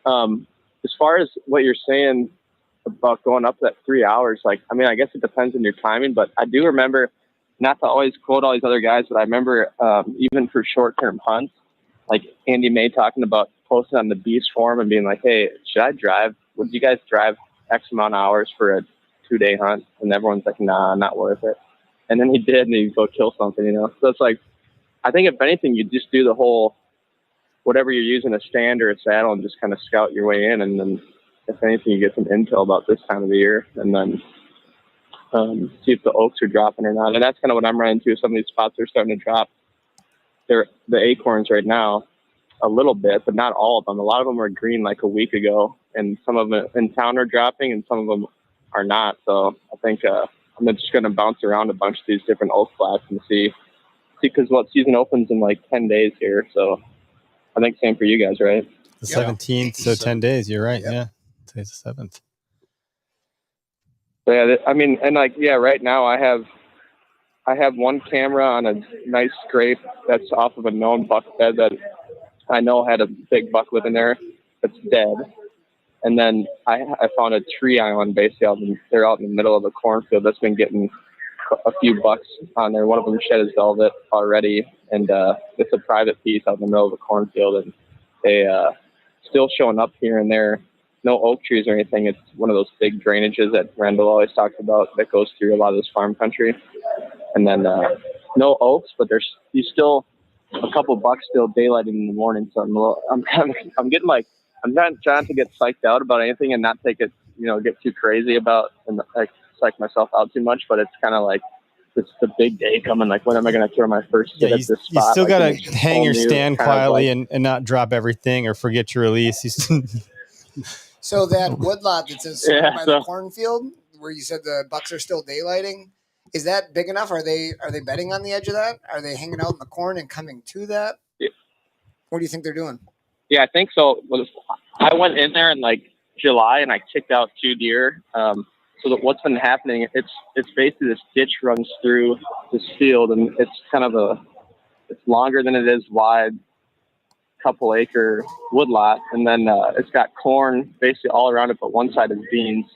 as far as what you're saying about going up that 3 hours, like, I mean, I guess it depends on your timing, but I do remember not to always quote all these other guys, but I remember even for short-term hunts, like Andy May talking about posting on the Beast forum and being like, hey, should I drive? Would you guys drive X amount of hours for a 2-day hunt? And everyone's like, nah, not worth it. And then he did, and he'd go kill something, you know? So it's like, I think if anything, you just do the whole, whatever you're using, a stand or a saddle, and just kind of scout your way in. And then if anything, you get some intel about this time of the year, and then see if the oaks are dropping or not. And that's kind of what I'm running into. Some of these spots are starting to drop the acorns right now a little bit, but not all of them. A lot of them were green like a week ago, and some of them in town are dropping and some of them are not. So I think I'm just going to bounce around a bunch of these different oak flats and see, because season opens in like 10 days here. So I think same for you guys, right? The 17th, so 10 days. You're right. Yeah. Today's the 7th. So yeah, I mean, and like, yeah, right now I have one camera on a nice scrape that's off of a known buck bed that I know had a big buck living there that's dead. And then I found a tree island basically they're out in the middle of a cornfield that's been getting a few bucks on there. One of them shed his velvet already, and it's a private piece out in the middle of a cornfield, and they still showing up here and there. No oak trees or anything. It's one of those big drainages that Randall always talks about that goes through a lot of this farm country. And then no oaks, but there's still a couple bucks still daylighting in the morning. So I'm trying to get psyched out about anything and not take it, get too crazy about and like psych myself out too much. But it's kind of like it's the big day coming. Like, when am I going to throw my first hit at this spot? You still like, got to hang your stand quietly like, and not drop everything or forget your release. So that woodlot that says by the cornfield, where you said the bucks are still daylighting, is that big enough? Are they bedding on the edge of that? Are they hanging out in the corn and coming to that? Yeah. What do you think they're doing? Yeah, I think so. I went in there in like July and I kicked out 2 deer. So what's been happening? It's basically this ditch runs through this field, and it's kind of it's longer than it is wide. Couple acre woodlot, and then it's got corn basically all around it, but one side is beans,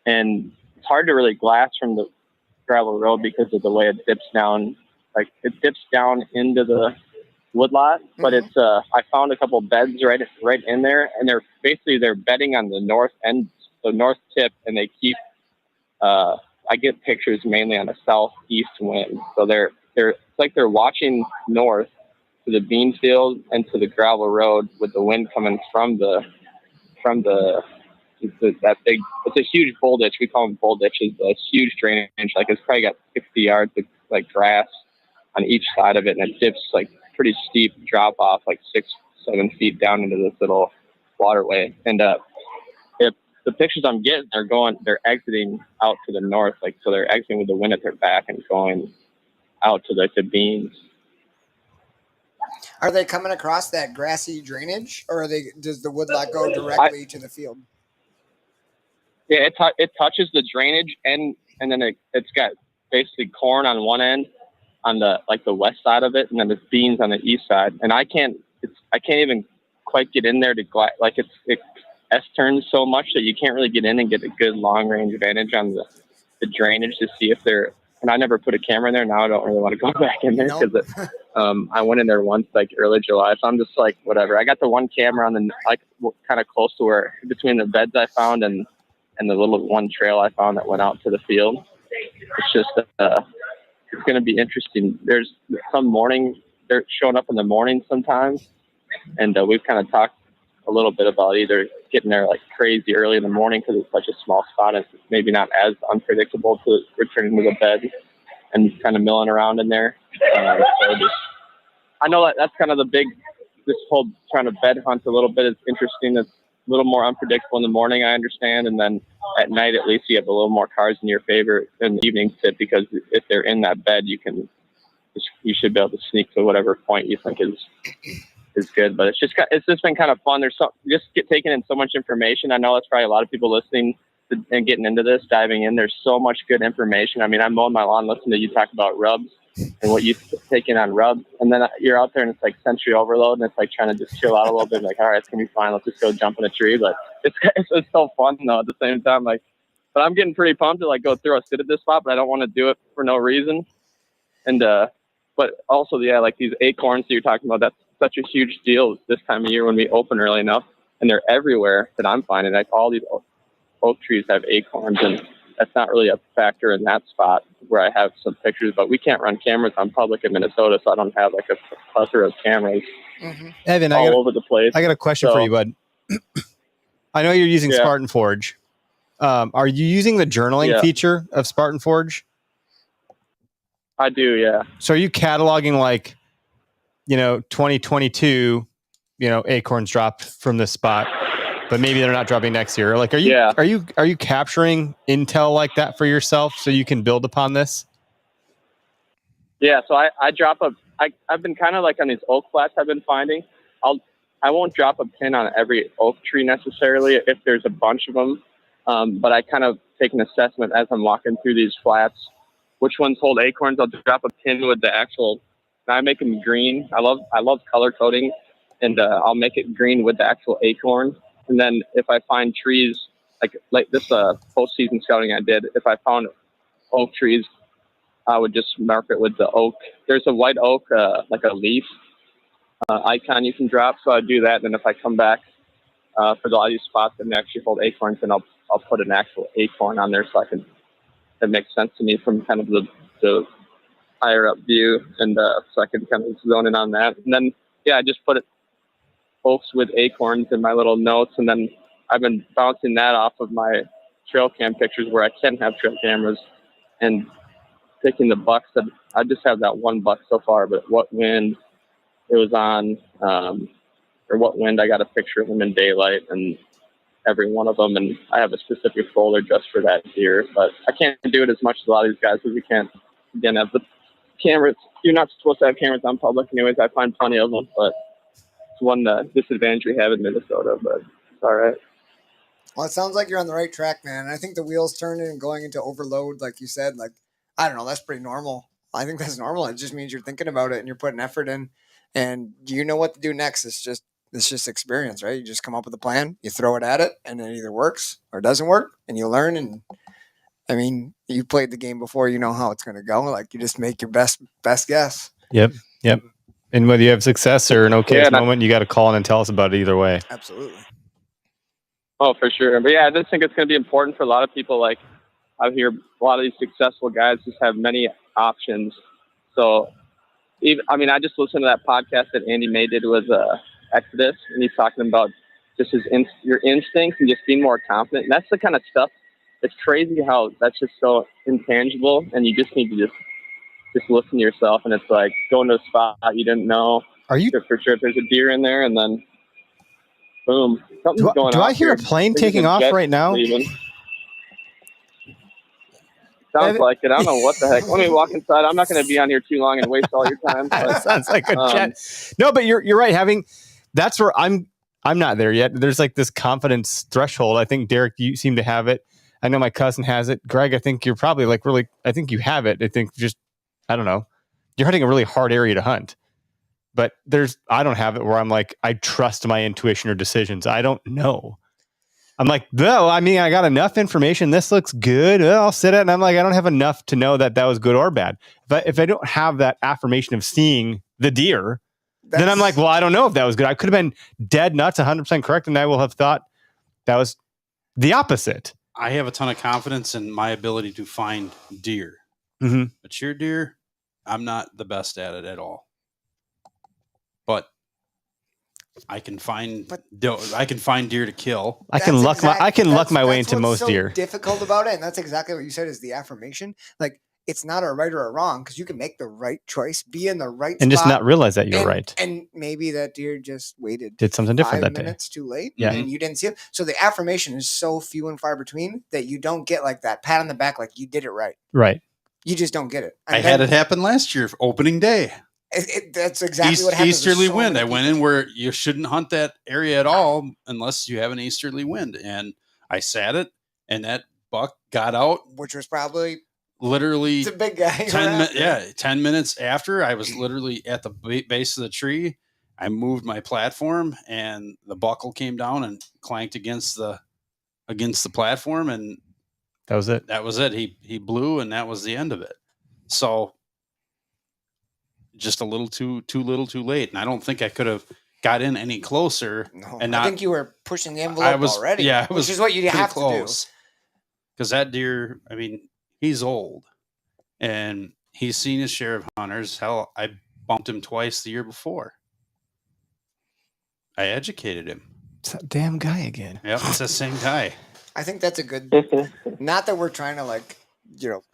and it's hard to really glass from the gravel road because of the way it dips down. Like, it dips down into the woodlot, but it's I found a couple beds right in there, and they're bedding on the north end, the north tip, and they keep I get pictures mainly on a southeast wind, so it's like they're watching north to the bean field and to the gravel road with the wind coming from that big, it's a huge bull ditch. We call them bull ditches. A huge drainage. Like, it's probably got 60 yards of like grass on each side of it. And it dips like pretty steep drop off, like 6-7 feet down into this little waterway. And if the pictures I'm getting, they're exiting out to the north. Like, so they're exiting with the wind at their back and going out to the beans. Are they coming across that grassy drainage, or does the woodlot go directly to the field? Yeah, it touches the drainage, and then it's got basically corn on one end, on the west side of it, and then there's beans on the east side. And I can't even quite get in there to like it S-turns so much that you can't really get in and get a good long range vantage on the drainage to see if they're. And I never put a camera in there. Now I don't really want to go back in there because I went in there once, like early July. So I'm just like, whatever. I got the one camera on the kind of close to where between the beds I found and the little one trail I found that went out to the field. It's just it's going to be interesting. There's some morning they're showing up in the morning sometimes, and we've kind of talked a little bit about either getting there like crazy early in the morning because it's such a small spot and it's maybe not as unpredictable to returning to the bed and kind of milling around in there. I know that's kind of this whole trying to bed hunt a little bit is interesting. It's a little more unpredictable in the morning, I understand. And then at night, at least you have a little more cards in your favor in the evening tip, because if they're in that bed, you should be able to sneak to whatever point you think is good. But it's just been kind of fun. There's taking in so much information. I know that's probably a lot of people listening and getting into this, diving in. There's so much good information. I mean, I'm mowing my lawn, listening to you talk about rubs and what you take in on rubs. And then you're out there and it's like sensory overload, and it's like trying to just chill out a little bit. Like, all right, it's going to be fine. Let's just go jump in a tree. But it's so fun though at the same time. Like, but I'm getting pretty pumped to like go through a sit at this spot, but I don't want to do it for no reason. And but also, yeah, like these acorns that you're talking about, that's such a huge deal this time of year when we open early enough, and they're everywhere that I'm finding. Like all these oak trees have acorns, and that's not really a factor in that spot where I have some pictures. But we can't run cameras on public in Minnesota, so I don't have like a plethora of cameras Evan, all over the place. I got a question for you, bud. I know you're using Spartan Forge. Are you using the journaling feature of Spartan Forge? I do, yeah. So are you cataloging like, 2022, acorns dropped from this spot, but maybe they're not dropping next year? Like, are you capturing intel like that for yourself so you can build upon this? Yeah, so I've been kind of like on these oak flats I've been finding. I won't drop a pin on every oak tree necessarily if there's a bunch of them, but I kind of take an assessment as I'm walking through these flats. Which ones hold acorns? I'll drop a pin with the actual. I make them green. I love color coding, and I'll make it green with the actual acorn. And then if I find trees like this postseason scouting I did, if I found oak trees, I would just mark it with the oak. There's a white oak, like a leaf icon you can drop. So I do that. And then if I come back for a lot of these spots that actually hold acorns, then I'll put an actual acorn on there so that makes sense to me from kind of the higher up view. And so I can kind of zone in on that. And then, I just put oaks with acorns in my little notes. And then I've been bouncing that off of my trail cam pictures where I can have trail cameras and picking the bucks. That I just have that one buck so far, but what wind it was on, or what wind I got a picture of him in daylight and every one of them. And I have a specific folder just for that deer, but I can't do it as much as a lot of these guys because we can't, again, have the cameras. You're not supposed to have cameras on public anyways. I find plenty of them, but it's one disadvantage we have in Minnesota, but it's all right. Well, it sounds like you're on the right track, man. And I think the wheels turning and going into overload, like you said, like, I don't know, that's pretty normal. I think that's normal. It just means you're thinking about it and you're putting effort in and you know what to do next. It's just experience, right? You just come up with a plan, you throw it at it, and it either works or doesn't work, and you learn. And I mean, you played the game before, you know how it's going to go. Like, you just make your best guess. Yep. And whether you have success or an moment, you got to call in and tell us about it either way. Absolutely. Oh, for sure. But I just think it's going to be important for a lot of people. Like, I hear a lot of these successful guys just have many options. So, I just listened to that podcast that Andy May did with Exodus, and he's talking about just your instincts and just being more confident. And that's the kind of stuff. It's crazy how that's just so intangible, and you just need to just listen to yourself. And it's like going to a spot you didn't know. Are you for sure? If there's a deer in there, and then boom, something's going on. Do I hear a plane taking off right now? Sounds like it. I don't know what the heck. Let me walk inside. I'm not going to be on here too long and waste all your time. That sounds like a jet. No, but you're right. That's where I'm not there yet. There's like this confidence threshold. I think, Derek, you seem to have it. I know my cousin has it. Greg, I think you're probably like really, I think you have it. I think I don't know. You're hunting a really hard area to hunt. But I don't have it where I'm like, I trust my intuition or decisions. I don't know. I'm like, I got enough information. This looks good. Well, I'll sit it. And I'm like, I don't have enough to know that was good or bad. But if I don't have that affirmation of seeing the deer, then I'm like, well, I don't know if that was good. I could have been dead nuts, 100% correct. And I will have thought that was the opposite. I have a ton of confidence in my ability to find deer. Mm-hmm. Mature deer, I'm not the best at it at all. But I can find deer to kill. I can luck my way into most deer. What's so difficult about it, and that's exactly what you said, is the affirmation. Like, it's not a right or a wrong, because you can make the right choice, be in the right and spot, just not realize that you're right. And maybe that deer just did something different that day. 5 minutes too late, yeah, and you didn't see it. So the affirmation is so few and far between that you don't get like that pat on the back, like you did it right. Right. You just don't get it. And I had it happen last year, opening day. That's exactly what happens. Easterly wind. I went in where you shouldn't hunt that area at all unless you have an easterly wind. And I sat it, and that buck got out. Which was probably literally it's a big guy. 10 minutes after I was literally at the base of the tree. I moved my platform, and the buckle came down and clanked against the platform, and that was it. He blew, and that was the end of it. So just a little too little too late. And I don't think I could have got in any closer. No, and I not, think you were pushing the envelope already. Yeah, which is what you have to do. Because that deer, I mean, he's old, and he's seen his share of hunters. Hell, I bumped him twice the year before. I educated him. It's that damn guy again. Yep, it's the same guy. I think that's a good. Not that we're trying to like,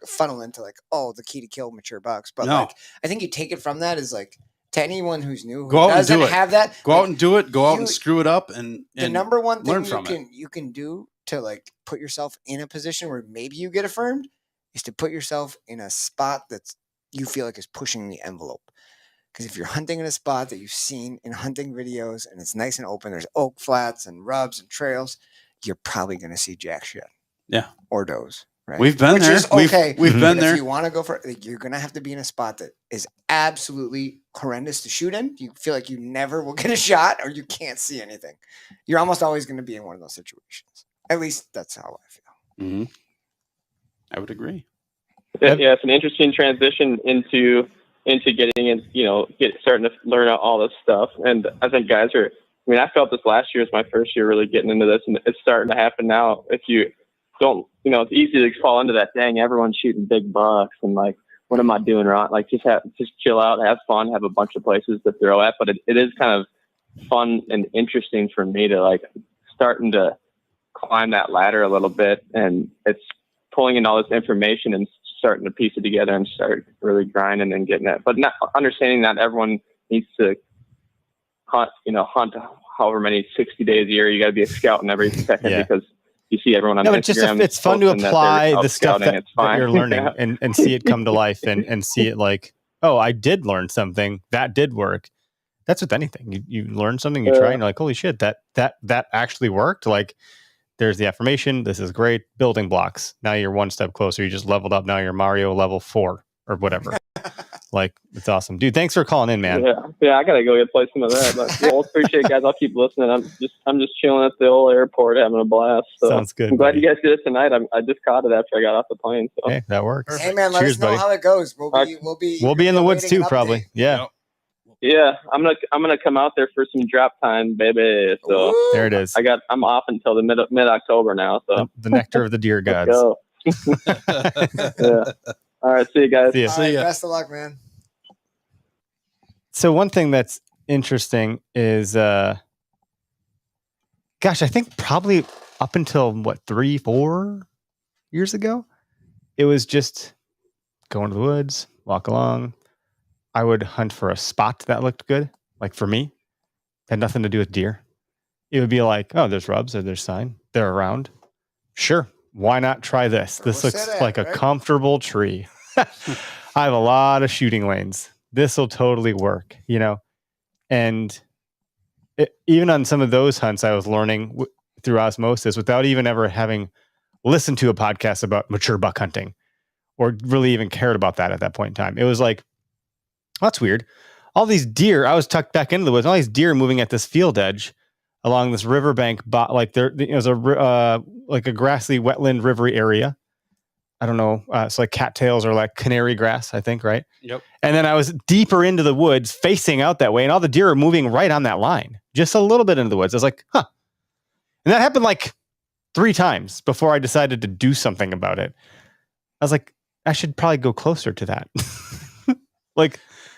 funnel into like, oh, the key to kill mature bucks, but No. like, I think you take it from that is like, to anyone who's new, who Go out and doesn't do it. have that, Go out and do it. Go out and you- screw it up, and the number one learn thing from you can do to like put yourself in a position where maybe you get affirmed is to put yourself in a spot that's you feel like is pushing the envelope. Because if you're hunting in a spot that you've seen in hunting videos and it's nice and open, there's oak flats and rubs and trails, you're probably going to see jack shit. Yeah. Or does. Right. We've been Which there. is okay. We've Mhm. been But there. if you want to go for it, you're going to have to be in a spot that is absolutely horrendous to shoot in. You feel like you never will get a shot or you can't see anything. You're almost always going to be in one of those situations. At least that's how I feel. Mm-hmm. I would agree. Yeah, it's an interesting transition into getting in, starting to learn out all this stuff. And I think guys are, I mean, I felt this last year is my first year really getting into this, and it's starting to happen now. If you don't, it's easy to fall into that, dang, everyone's shooting big bucks and like, what am I doing wrong? Like just chill out, have fun, have a bunch of places to throw at. But it is kind of fun and interesting for me to like starting to climb that ladder a little bit, and it's pulling in all this information and starting to piece it together and start really grinding and getting it. But not understanding that everyone needs to hunt however many 60 days a year. You got to be a scout in every second Yeah. because you see everyone on No, but Instagram. it's fun to posting that they're apply out the stuff scouting. that, It's fine. that you're learning and see it come to life and see it like, oh, I did learn something that did work. That's with anything. You learn something, you try, and you're like, holy shit, that actually worked. Like, there's the affirmation. This is great. Building blocks. Now you're one step closer. You just leveled up. Now you're Mario level 4 or whatever. Like, it's awesome, dude. Thanks for calling in, man. Yeah, I gotta go play some of that. But well, appreciate it, guys. I'll keep listening. I'm just chilling at the old airport, having a blast. So Sounds good. I'm glad buddy. you guys did it tonight. I just caught it after I got off the plane. So Hey, that works. Hey man, let Cheers, us know buddy. how it goes. We'll We'll be in the woods waiting too, an probably. update. Yeah, yeah, I'm gonna come out there for some drop time, baby. So Woo! there it is. I'm off until the mid October now. So The nectar of the deer let's gods. go. Yeah. All right, see you guys. See ya. All right, best of luck, man. So one thing that's interesting is, gosh, I think probably up until 3-4 years ago, it was just going to the woods, walk along. I would hunt for a spot that looked good. Like for me, had nothing to do with deer. It would be like, oh, there's rubs or there's sign. They're around. Sure. Why not try this? This We'll looks sit at, like a right? comfortable tree. I have a lot of shooting lanes. This will totally work, and even on some of those hunts, I was learning through osmosis without even ever having listened to a podcast about mature buck hunting or really even cared about that at that point in time. It was like, well, that's weird. All these deer, I was tucked back into the woods, all these deer moving at this field edge along this riverbank, like there was like a grassy wetland river area. I don't know. It's like cattails or like canary grass, I think, right? Yep. And then I was deeper into the woods facing out that way, and all the deer are moving right on that line, just a little bit into the woods. I was like, huh. And that happened like 3 times before I decided to do something about it. I was like, I should probably go closer to that.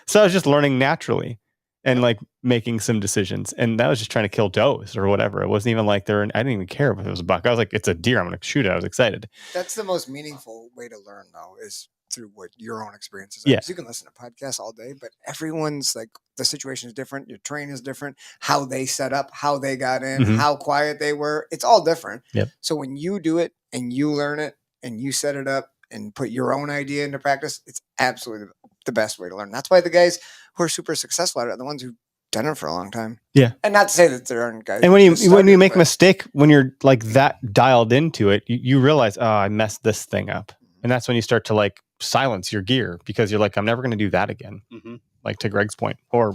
So I was just learning naturally and like making some decisions. And that was just trying to kill does or whatever. It wasn't even like I didn't even care if it was a buck. I was like, it's a deer. I'm going to shoot it. I was excited. That's the most meaningful way to learn, though, is through what your own experiences are. Yeah. 'Cause you can listen to podcasts all day, but everyone's like, the situation is different. Your terrain is different. How they set up, how they got in, Mhm. how quiet they were. It's all different. Yep. So when you do it and you learn it and you set it up and put your own idea into practice, it's absolutely the best way to learn. That's why the guys who are super successful at it are the ones who've done it for a long time. Yeah. And not to say that there aren't guys. And who when just you started, make a but- mistake, when you're like that dialed into it, you realize, oh, I messed this thing up. And that's when you start to like silence your gear because you're like, I'm never going to do that again. Mm-hmm. Like to Greg's point or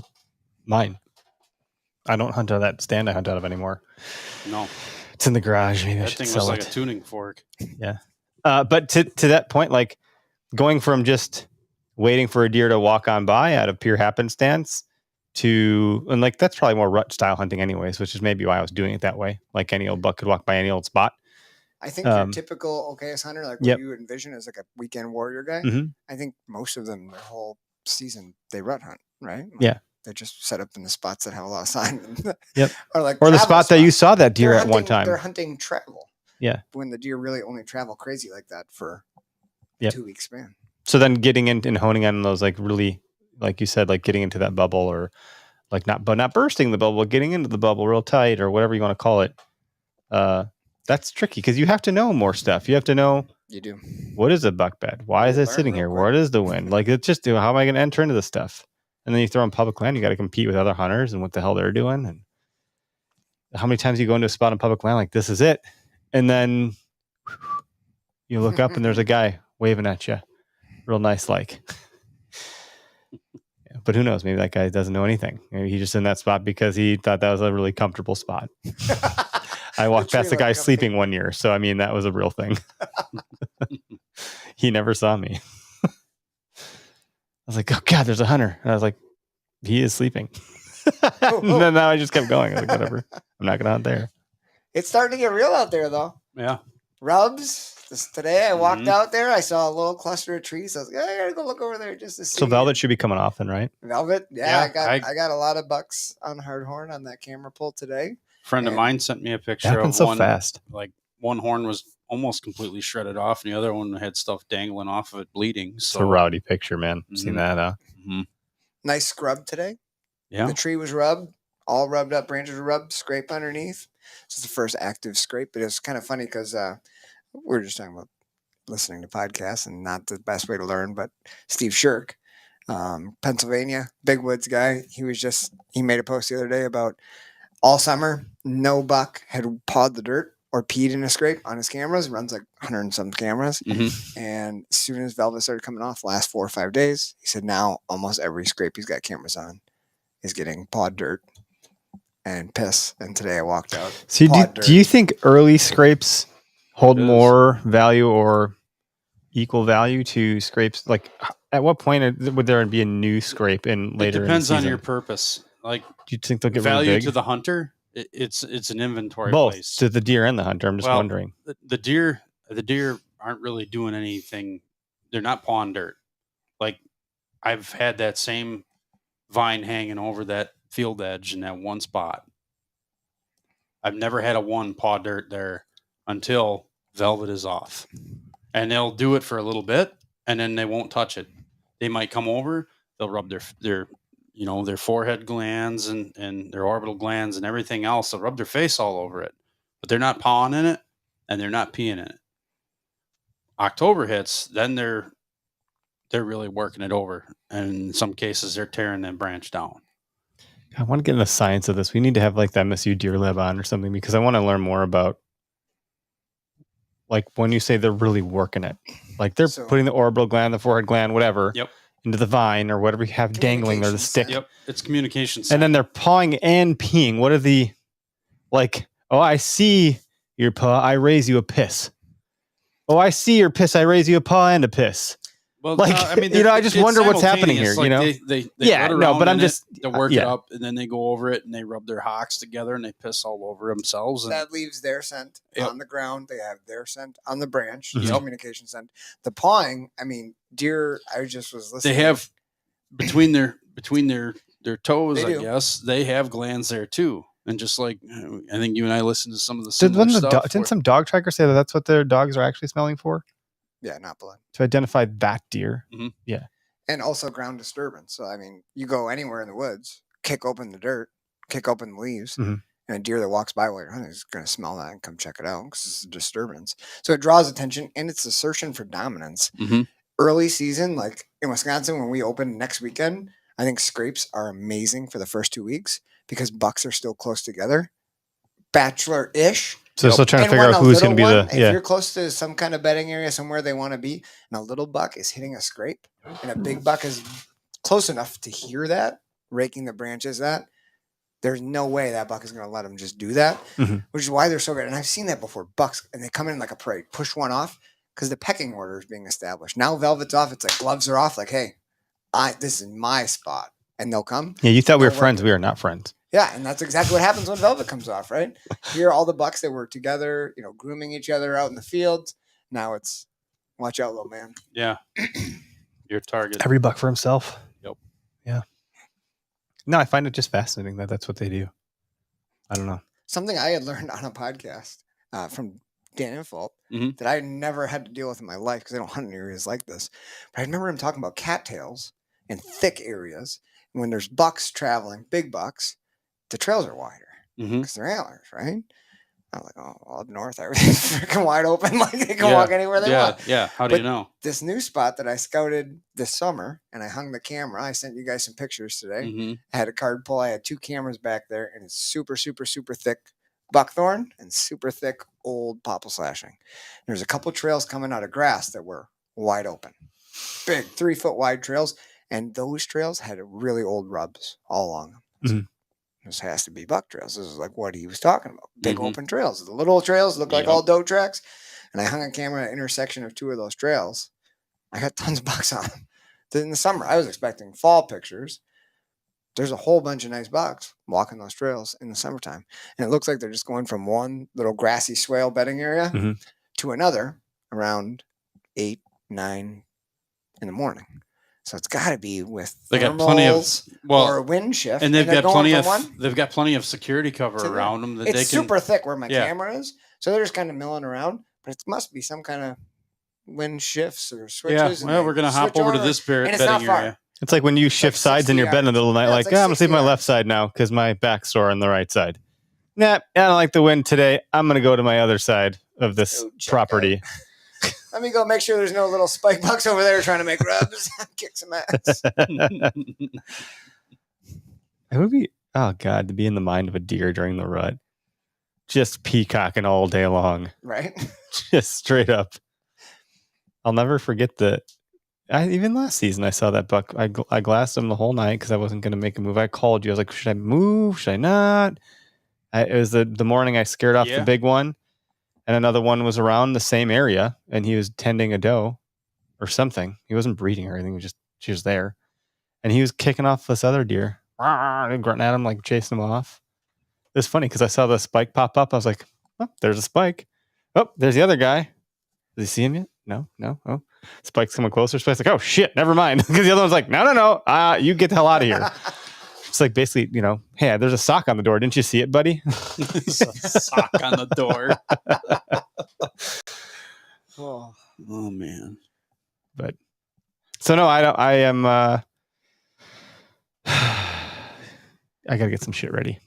mine. I don't hunt out of that stand I hunt out of anymore. No, It's in the garage. Maybe I that should thing was sell like it. a tuning fork. But to that point, like going from just waiting for a deer to walk on by out of pure happenstance and like that's probably more rut style hunting anyways, which is maybe why I was doing it that way. Like any old buck could walk by any old spot. I think your typical OKS hunter, like what you would envision as like a weekend warrior guy, I think most of them, their whole season, they rut hunt, right? Like, yeah. They just set up in the spots that have a lot of sign. Yep. or the spot that you saw that deer at one time. They're hunting travel. Yeah. When the deer really only travel crazy like that for a 2-week span. So then getting in and honing on those, like really, like you said, like getting into that bubble or like not bursting the bubble, getting into the bubble real tight or whatever you want to call it. That's tricky because you have to know more stuff. You have to know. You do. What is a buck bed? Why is it sitting here? What is the wind? Like it's just, how am I going to enter into this stuff? And then you throw in public land, you got to compete with other hunters and what the hell they're doing. And how many times you go into a spot in public land, like this is it. And then you look up and there's a guy waving at you real nice. Like, but who knows? Maybe that guy doesn't know anything. Maybe he's just in that spot because he thought that was a really comfortable spot. I walked past a guy sleeping one year. So, I mean, that was a real thing. He never saw me. I was like, oh God, there's a hunter. And I was like, he is sleeping. And then now I just kept going. I was like, whatever. I'm not going to hunt there. It's starting to get real out there though. Yeah. Rubs. Today I walked out there. I saw a little cluster of trees. I was like, I gotta go look over there just to see. So Velvet should be coming off then, right? Velvet. Yeah, I got a lot of bucks on hardhorn on that camera pull today. Friend of mine sent me a picture of so one fast. Like one horn was almost completely shredded off, and the other one had stuff dangling off of it, bleeding. So it's a rowdy picture, man. Seen that, huh? Nice scrub today. Yeah, the tree was rubbed, all rubbed up, branches were rubbed, scrape underneath. This is the first active scrape, but it was kind of funny because we were just talking about listening to podcasts and not the best way to learn. But Steve Shirk, Pennsylvania, Big Woods guy, he made a post the other day about all summer, no buck had pawed the dirt or peed in a scrape on his cameras. Runs like 100 and some cameras. And as soon as Velvet started coming off, last 4 or 5 days, he said now almost every scrape he's got cameras on is getting pawed dirt and piss. And today I walked out. So do you think early scrapes hold more value or equal value to scrapes? Like at what point would there be a new scrape in later? It depends on your purpose. Like, do you think they'll get value really big? To the hunter? It's an inventory both place. To the deer and the hunter. I'm just wondering. The deer aren't really doing anything. They're not pawing dirt. Like I've had that same vine hanging over that field edge in that one spot. I've never had a one paw dirt there until Velvet is off, and they'll do it for a little bit, and then they won't touch it. They might come over. They'll rub their forehead glands and their orbital glands and everything else. They'll rub their face all over it, but they're not pawing in it and they're not peeing in it. October hits, then they're really working it over. And in some cases they're tearing that branch down. I want to get into the science of this. We need to have like the MSU Deer Lab on or something because I want to learn more about like when you say they're really working it, like they're putting the orbital gland, the forehead gland, whatever. Yep. Into the vine or whatever you have dangling there, the stick. Yep, it's communication. And then they're pawing and peeing. What are the, like, oh, I see your paw, I raise you a piss. Oh, I see your piss, I raise you a paw and a piss. Well, like, I mean, I just wonder what's happening here, like They but I'm just, they'll work it up and then they go over it and they rub their hocks together and they piss all over themselves. And that leaves their scent on the ground. They have their scent on the branch, communication scent. The pawing, I mean, deer, I just was listening. They have between their toes, I guess, they have glands there too. And just like, I think you and I listened to some of the similar stuff. Didn't some dog trackers say that that's what their dogs are actually smelling for? Yeah, not blood. To identify that deer. Mm-hmm. Yeah. And also ground disturbance. So, I mean, you go anywhere in the woods, kick open the dirt, kick open the leaves, and a deer that walks by while you're hunting is going to smell that and come check it out because it's a disturbance. So it draws attention and it's assertion for dominance. Early season, like in Wisconsin, when we open next weekend, I think scrapes are amazing for the first 2 weeks because bucks are still close together. Bachelor-ish. So still trying to figure out who's going to be if you're close to some kind of bedding area somewhere they want to be, and a little buck is hitting a scrape, and a big buck is close enough to hear that, raking the branches there's no way that buck is going to let him just do that, which is why they're so good. And I've seen that before. Bucks, and they come in like a parade, push one off because the pecking order is being established. Now Velvet's off. It's like gloves are off. Like, hey, this is my spot, and they'll come. Yeah, you thought we were They'll friends. work We are not friends. Yeah, and that's exactly what happens when velvet comes off, right? Here are all the bucks that were together, grooming each other out in the fields. Now it's watch out, little man. Yeah. Your target. Every buck for himself. Yep. Yeah. No, I find it just fascinating that that's what they do. I don't know. Something I had learned on a podcast from Dan Infault Mhm. that I never had to deal with in my life because I don't hunt in areas like this. But I remember him talking about cattails in thick areas. And when there's bucks traveling, big bucks, the trails are wider Mhm. because they're antlers, right? I'm like, oh, well, up north, everything's freaking wide open. Like they can Yeah. walk anywhere they want. Yeah. How do But- you know? This new spot that I scouted this summer, and I hung the camera. I sent you guys some pictures today. hmm I had a card pull. I had 2 cameras back there, and it's super, super, super thick buckthorn and super thick old popple slashing. There's a couple trails coming out of grass that were wide open, big 3-foot wide trails, and those trails had really old rubs all along them. Mhm. This has to be buck trails. This is like what he was talking about. Big Mhm. open trails. The little trails look like Yep. all doe tracks. And I hung a camera at the intersection of 2 of those trails. I got tons of bucks on them. In the summer, I was expecting fall pictures. There's a whole bunch of nice bucks walking those trails in the summertime. And it looks like they're just going from one little grassy swale bedding area Mhm. to another around 8, 9 in the morning. So it's got to be with They got plenty of thermals or well, wind shift. and they've they're got going plenty from of they've got plenty of security cover to the- around them that It's they can. super thick where my yeah. camera is. So they're just kind of milling around. But it must be some kind of wind shifts or Yeah. switches. and Well, they we're gonna hop switch over to this and it's not bedding far. area. It's like when you shift sides in 60 your bed in the middle of the night, Yeah, like, it's like I'm going to sleep 60 on my yards. left side now because my back's sore on the right side. Nah, I don't like the wind today. I'm going to go to my other side of this Go check property. Let me go make sure there's no little spike bucks over there trying to make rubs. Kick some ass. It would be, oh God, to be in the mind of a deer during the rut. Just peacocking all day long. Right? Just straight up. I'll never forget that. Even last season, I saw that buck. I glassed him the whole night because I wasn't going to make a move. I called you. I was like, should I move? Should I not? It was the morning I scared off Yeah. the big one. And another one was around the same area. And he was tending a doe or something. He wasn't breeding or anything. He was just, she was there. And he was kicking off this other deer. And grunting at him, like chasing him off. It was funny because I saw the spike pop up. I was like, oh, there's a spike. Oh, there's the other guy. Does he see him yet? No. Oh, Spike's coming closer. Spike's like, oh shit, never mind. Because the other one's like, no. You get the hell out of here. It's like basically, hey, there's a sock on the door. Didn't you see it, buddy? Sock on the door. Oh. Oh man. So no, I am. I gotta get some shit ready.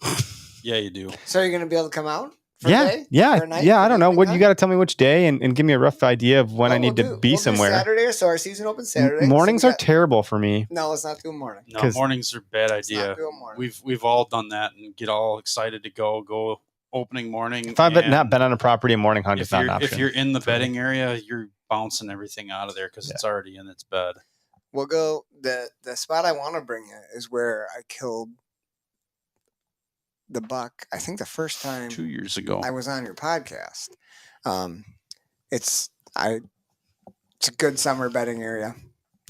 Yeah, you do. So you're going to be able to come out? For a day? Yeah. For a night? I For don't know. evening What you hunt? got to tell me which day and give me a rough idea of when I Well, need we'll to be do somewhere. Saturday, so our season opens Saturday. Mornings so are we got- terrible for me. No, let's not do a morning. No, 'Cause- mornings are a bad Let's idea. not do a morning. We've all done that and get all excited to go opening morning. If I've not and been on a property, a morning hunt is if not an you're option. if you're in the for me. bedding area, you're bouncing everything out of there because it's already in its bed. We'll go. The spot I want to bring you is where I killed the buck. I think the first time 2 years ago. I was on your podcast. It's a good summer bedding area.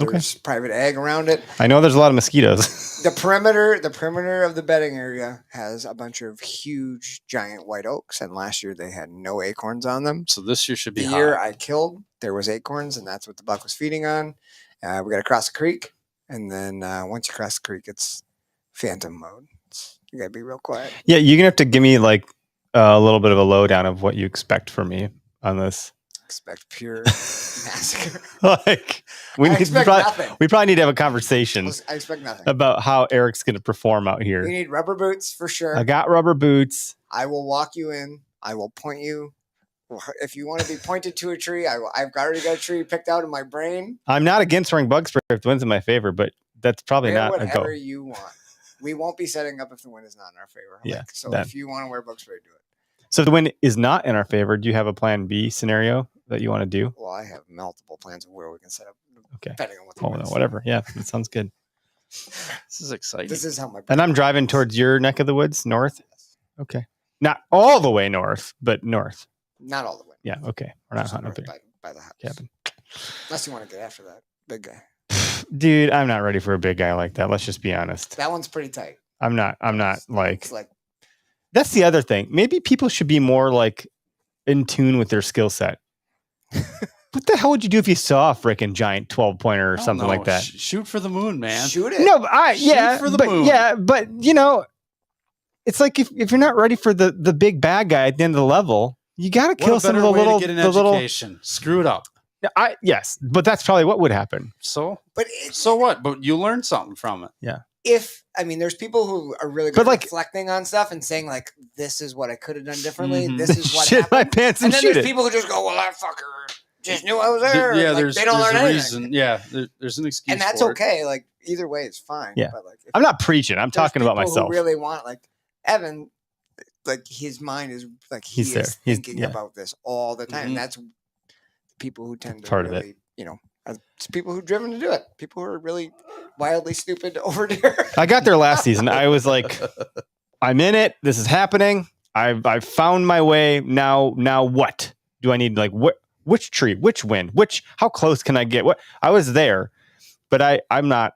Okay. There's private ag around it. I know there's a lot of mosquitoes. The perimeter of the bedding area has a bunch of huge, giant white oaks, and last year they had no acorns on them. So this year should be The year hot. I killed, there was acorns, and that's what the buck was feeding on. We got to cross the creek, and then once you cross the creek, it's phantom mode. You got to be real quiet. Yeah, you're gonna have to give me like a little bit of a lowdown of what you expect from me on this. Expect pure massacre. Like we I need expect nothing. we probably need to have a conversation I expect nothing. about how Eric's gonna perform out You here. need rubber boots for sure. I got rubber boots. I will walk you in. I will point you. If you want to be pointed to a tree, I've already got a tree picked out in my brain. I'm not against wearing bug spray if the wind's in my favor, but that's probably Wear not a go. whatever you want. We won't be setting up if the wind is not in our favor. Yeah, So that- if you want to wear bug spray, do it. So if the wind is not in our favor, do you have a plan B scenario that you want to do? Well, I have multiple plans of where we can set up. Okay. Depending on what the Oh, wind no, is. whatever. Yeah, that sounds good. This is exciting. This is how my. And I'm driving towards your neck of the woods, north. Okay. Not all the way north, but north. Not all the way. Yeah. Okay. We're not Just hunting up north there. by the house. Cabin. Unless you want to get after that big guy. Dude, I'm not ready for a big guy like that. Let's just be honest. That one's pretty tight. I'm not like, It's like that's the other thing. Maybe people should be more like in tune with their skill set. What the hell would you do if you saw a freaking giant 12-pointer or something like that? Shoot for the moon, man. shoot it. No, but Shoot for the moon. Yeah, but you know, it's like if you're not ready for the big bad guy at the end of the level, you got to kill What a some of better the way little to get an the little. education. Screw it up. Yes, but that's probably what would happen. So But so what? But you learn something from it. there's people who are really good But, at like- reflecting on stuff and saying like, "This is what I could have done differently. Mhm. This is what Shit happened." my pants And and then shoot there's it. people who just go, "Well, that fucker just knew I was there." Yeah, Like, there's they don't learn a anything. reason. Yeah, there's an excuse. And that's for it. okay. Like either way is fine. Yeah. But like, if I'm not preaching. I'm there's talking about people who myself. really want like Evan, like his mind is like He's he there. is He's- thinking yeah. about this all the time. Mhm. And that's people who tend to Part of it. really, it's people who are driven to do it. People who are really wildly stupid over there. I got there last season. I was like, I'm in it. This is happening. I've found my way. Now what do I need? Like which tree? Which wind? How close can I get? What I was there, but I'm not.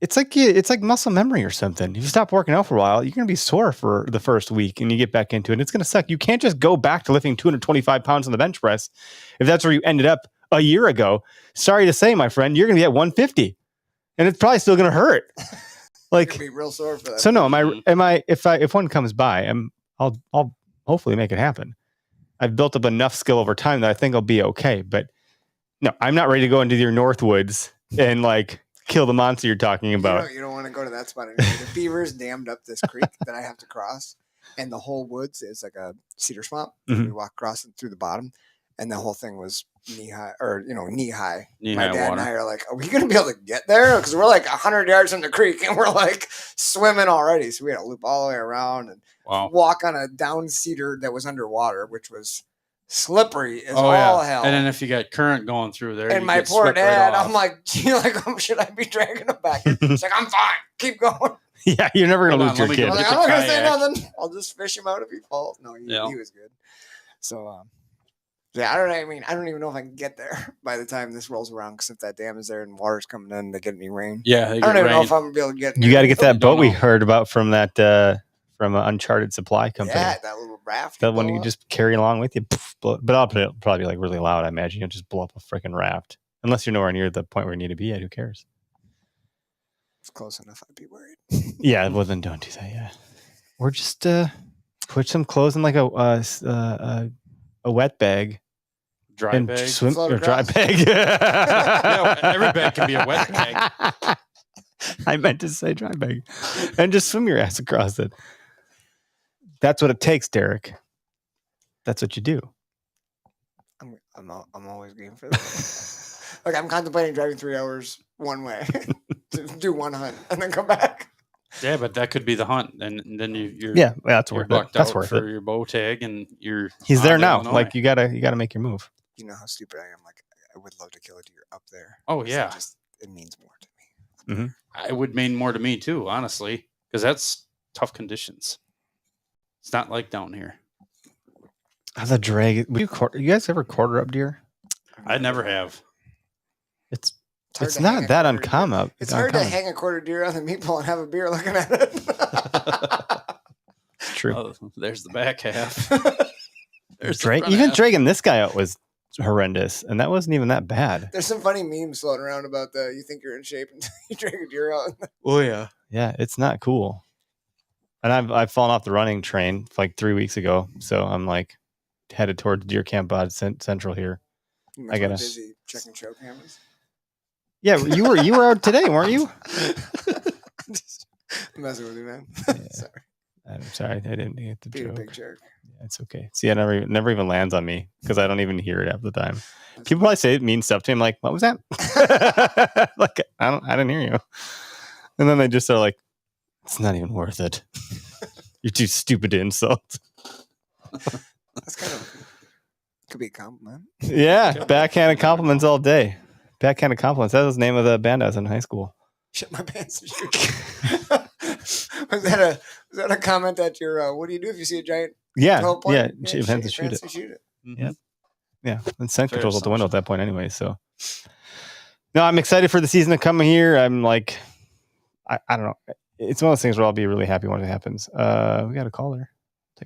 It's like muscle memory or something. If you stop working out for a while, you're gonna be sore for the first week, and you get back into it. And it's gonna suck. You can't just go back to lifting 225 pounds on the bench press if that's where you ended up a year ago. Sorry to say, my friend, you're gonna be at 150, and it's probably still gonna hurt. Like, You'd be real sore for that. so no, am I if one comes by, I'll hopefully make it happen. I've built up enough skill over time that I think I'll be okay. But no, I'm not ready to go into your Northwoods and like kill the monster you're talking about. You don't want to go to that spot anymore. The beavers dammed up this creek that I have to cross, and the whole woods is like a cedar swamp. Mhm. We walk across it through the bottom, and the whole thing was knee high. My Knee-high dad water. and I are like, "Are we going to be able to get there?" Because we're like 100 yards from the creek, and we're like swimming already. So we had to loop all the way around and Wow. walk on a down cedar that was underwater, which was slippery as Oh all yeah. hell. And then if you got current going through there, And you my get poor swept right dad, off. I'm like, should I be dragging him back? He's like, I'm fine. Keep going. Yeah, you're never gonna Hold lose on, your let me kid. I'm like, Get I'm the not gonna say kayak. nothing. I'll just fish him out if he falls. No, he Yeah. was good. So, yeah, I don't even know if I can get there by the time this rolls around. Because if that dam is there and water's coming in, they get any rain. Yeah, I don't even know if I'm gonna be able to get. You got to get that don't boat we know. heard about from that from Uncharted Supply Company. Yeah, that little raft. That one blow you up. just carry along with you. But it'll probably be like really loud. I imagine you'll just blow up a freaking raft. Unless you're nowhere near the point where you need to be at. Who cares? It's close enough. I'd be worried. Yeah, well then don't do that. Yeah, or just put some clothes in like a wet bag dry and bag. swim Float or dry across. bag. Yeah, every bag can be a wet bag. I meant to say dry bag, and just swim your ass across it. That's what it takes, Derek. That's what you do. I'm always game for that. Like I'm contemplating driving 3 hours one way to do one hunt and then come back. Yeah, but that could be the hunt, and then you're Yeah, that's you're worth it. bucked That's out worth for it. your bow tag, and you're He's on there to now. Illinois. Like you gotta make your move. You know how stupid I am. Like I would love to kill a deer up there. Oh, 'cause yeah. it means more to me. it would mean more to me too, honestly, because that's tough conditions. It's not like down here. The drag. You guys ever quarter up deer? I never have. It's hard it's to hang not a that quarter deer. uncommon. It's hard to hang a quarter deer on the meat pole and have a beer looking at it. It's true. Oh, there's the back half. There's the Drag, front even half. dragging this guy out was horrendous, and that wasn't even that bad. There's some funny memes floating around about the you think you're in shape until you drag a deer out. Oh yeah, yeah. It's not cool. And I've fallen off the running train like 3 weeks ago, so I'm like headed towards Deer Camp Bod Central here. You I must be gotta- busy checking trail cameras. Yeah, you were out today, weren't you? I'm just messing with you, man. Yeah. Sorry, I'm sorry, I didn't get the being a joke. big jerk. Yeah, it's okay. See, I never even lands on me because I don't even hear it half the time. People probably say mean stuff to me. I'm like, what was that? Like, I didn't hear you. And then they just are like, it's not even worth it. You're too stupid to insult. That's kind of could be a compliment. Yeah, backhanded compliments all day. Backhanded compliments. That was the name of the band I was in high school. Shit my pants and shoot. was that a comment at your what do you do if you see a giant Yeah, 12 point? yeah. Yeah, Shit, shit to your shoot pants it. and shoot it. Mhm. Yeah. Yeah, and scent Fair control's out the window at that point anyway. So No, I'm excited for the season to come here. I'm like, I don't know. It's one of those things where I'll be really happy when it happens. We got a caller.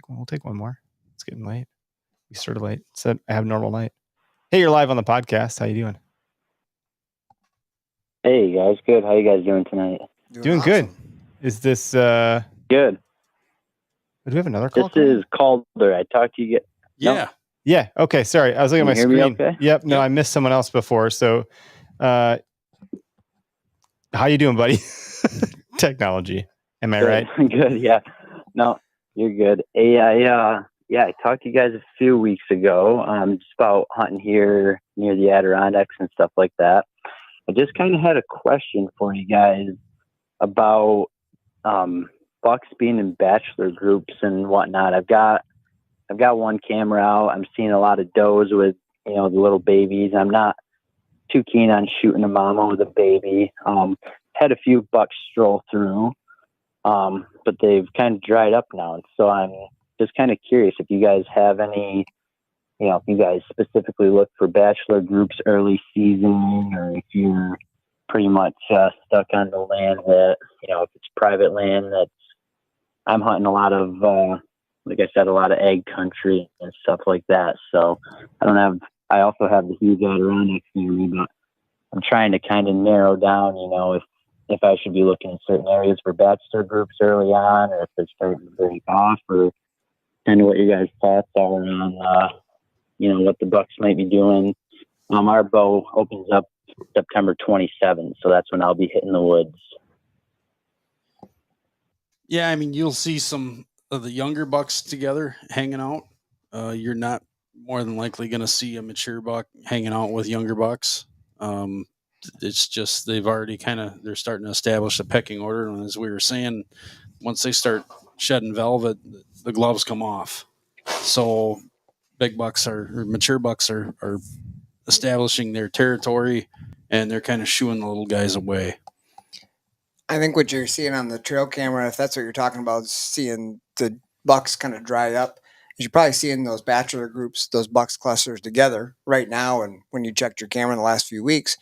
We'll take one more. It's getting late. We started late. Said I have a normal night. Hey, you're live on the podcast. How you doing? Hey guys, good. How you guys doing tonight? Doing good. Is this Good. do we have another call? This is Calder. I talked to you. Yeah. Yeah. Okay. Sorry. I was looking at my Can you hear screen. me okay? Yep. No, Yep. I missed someone else before. So, how you doing, buddy? Technology. Am I Good. right? Good. Yeah. No, you're good. Hey, I talked to you guys a few weeks ago. Just about hunting here near the Adirondacks and stuff like that. I just kind of had a question for you guys about bucks being in bachelor groups and whatnot. I've got one camera out. I'm seeing a lot of does with the little babies. I'm not too keen on shooting a mama with a baby. Had a few bucks stroll through, but they've kind of dried up now. And so I'm just kind of curious if you guys have any, if you guys specifically look for bachelor groups early season, or if you're pretty much stuck on the land that, if it's private land that's, I'm hunting a lot of, like I said, a lot of egg country and stuff like that. So I also have the huge Adirondacks near me, but I'm trying to kind of narrow down, if I should be looking in certain areas for bachelor groups early on, or if they're starting to break off, or kind of what your guys' thoughts are on, what the bucks might be doing. Our bow opens up September 27th, so that's when I'll be hitting the woods. Yeah, I mean, you'll see some of the younger bucks together hanging out. You're not more than likely going to see a mature buck hanging out with younger bucks. It's just they've already they're starting to establish a pecking order. And as we were saying, once they start shedding velvet, the gloves come off. So big bucks or mature bucks are establishing their territory, and they're kind of shooing the little guys away. I think what you're seeing on the trail camera, if that's what you're talking about, is seeing the bucks kind of dry up. You're probably seeing those bachelor groups, those bucks clusters together right now. And when you checked your camera in the last few weeks,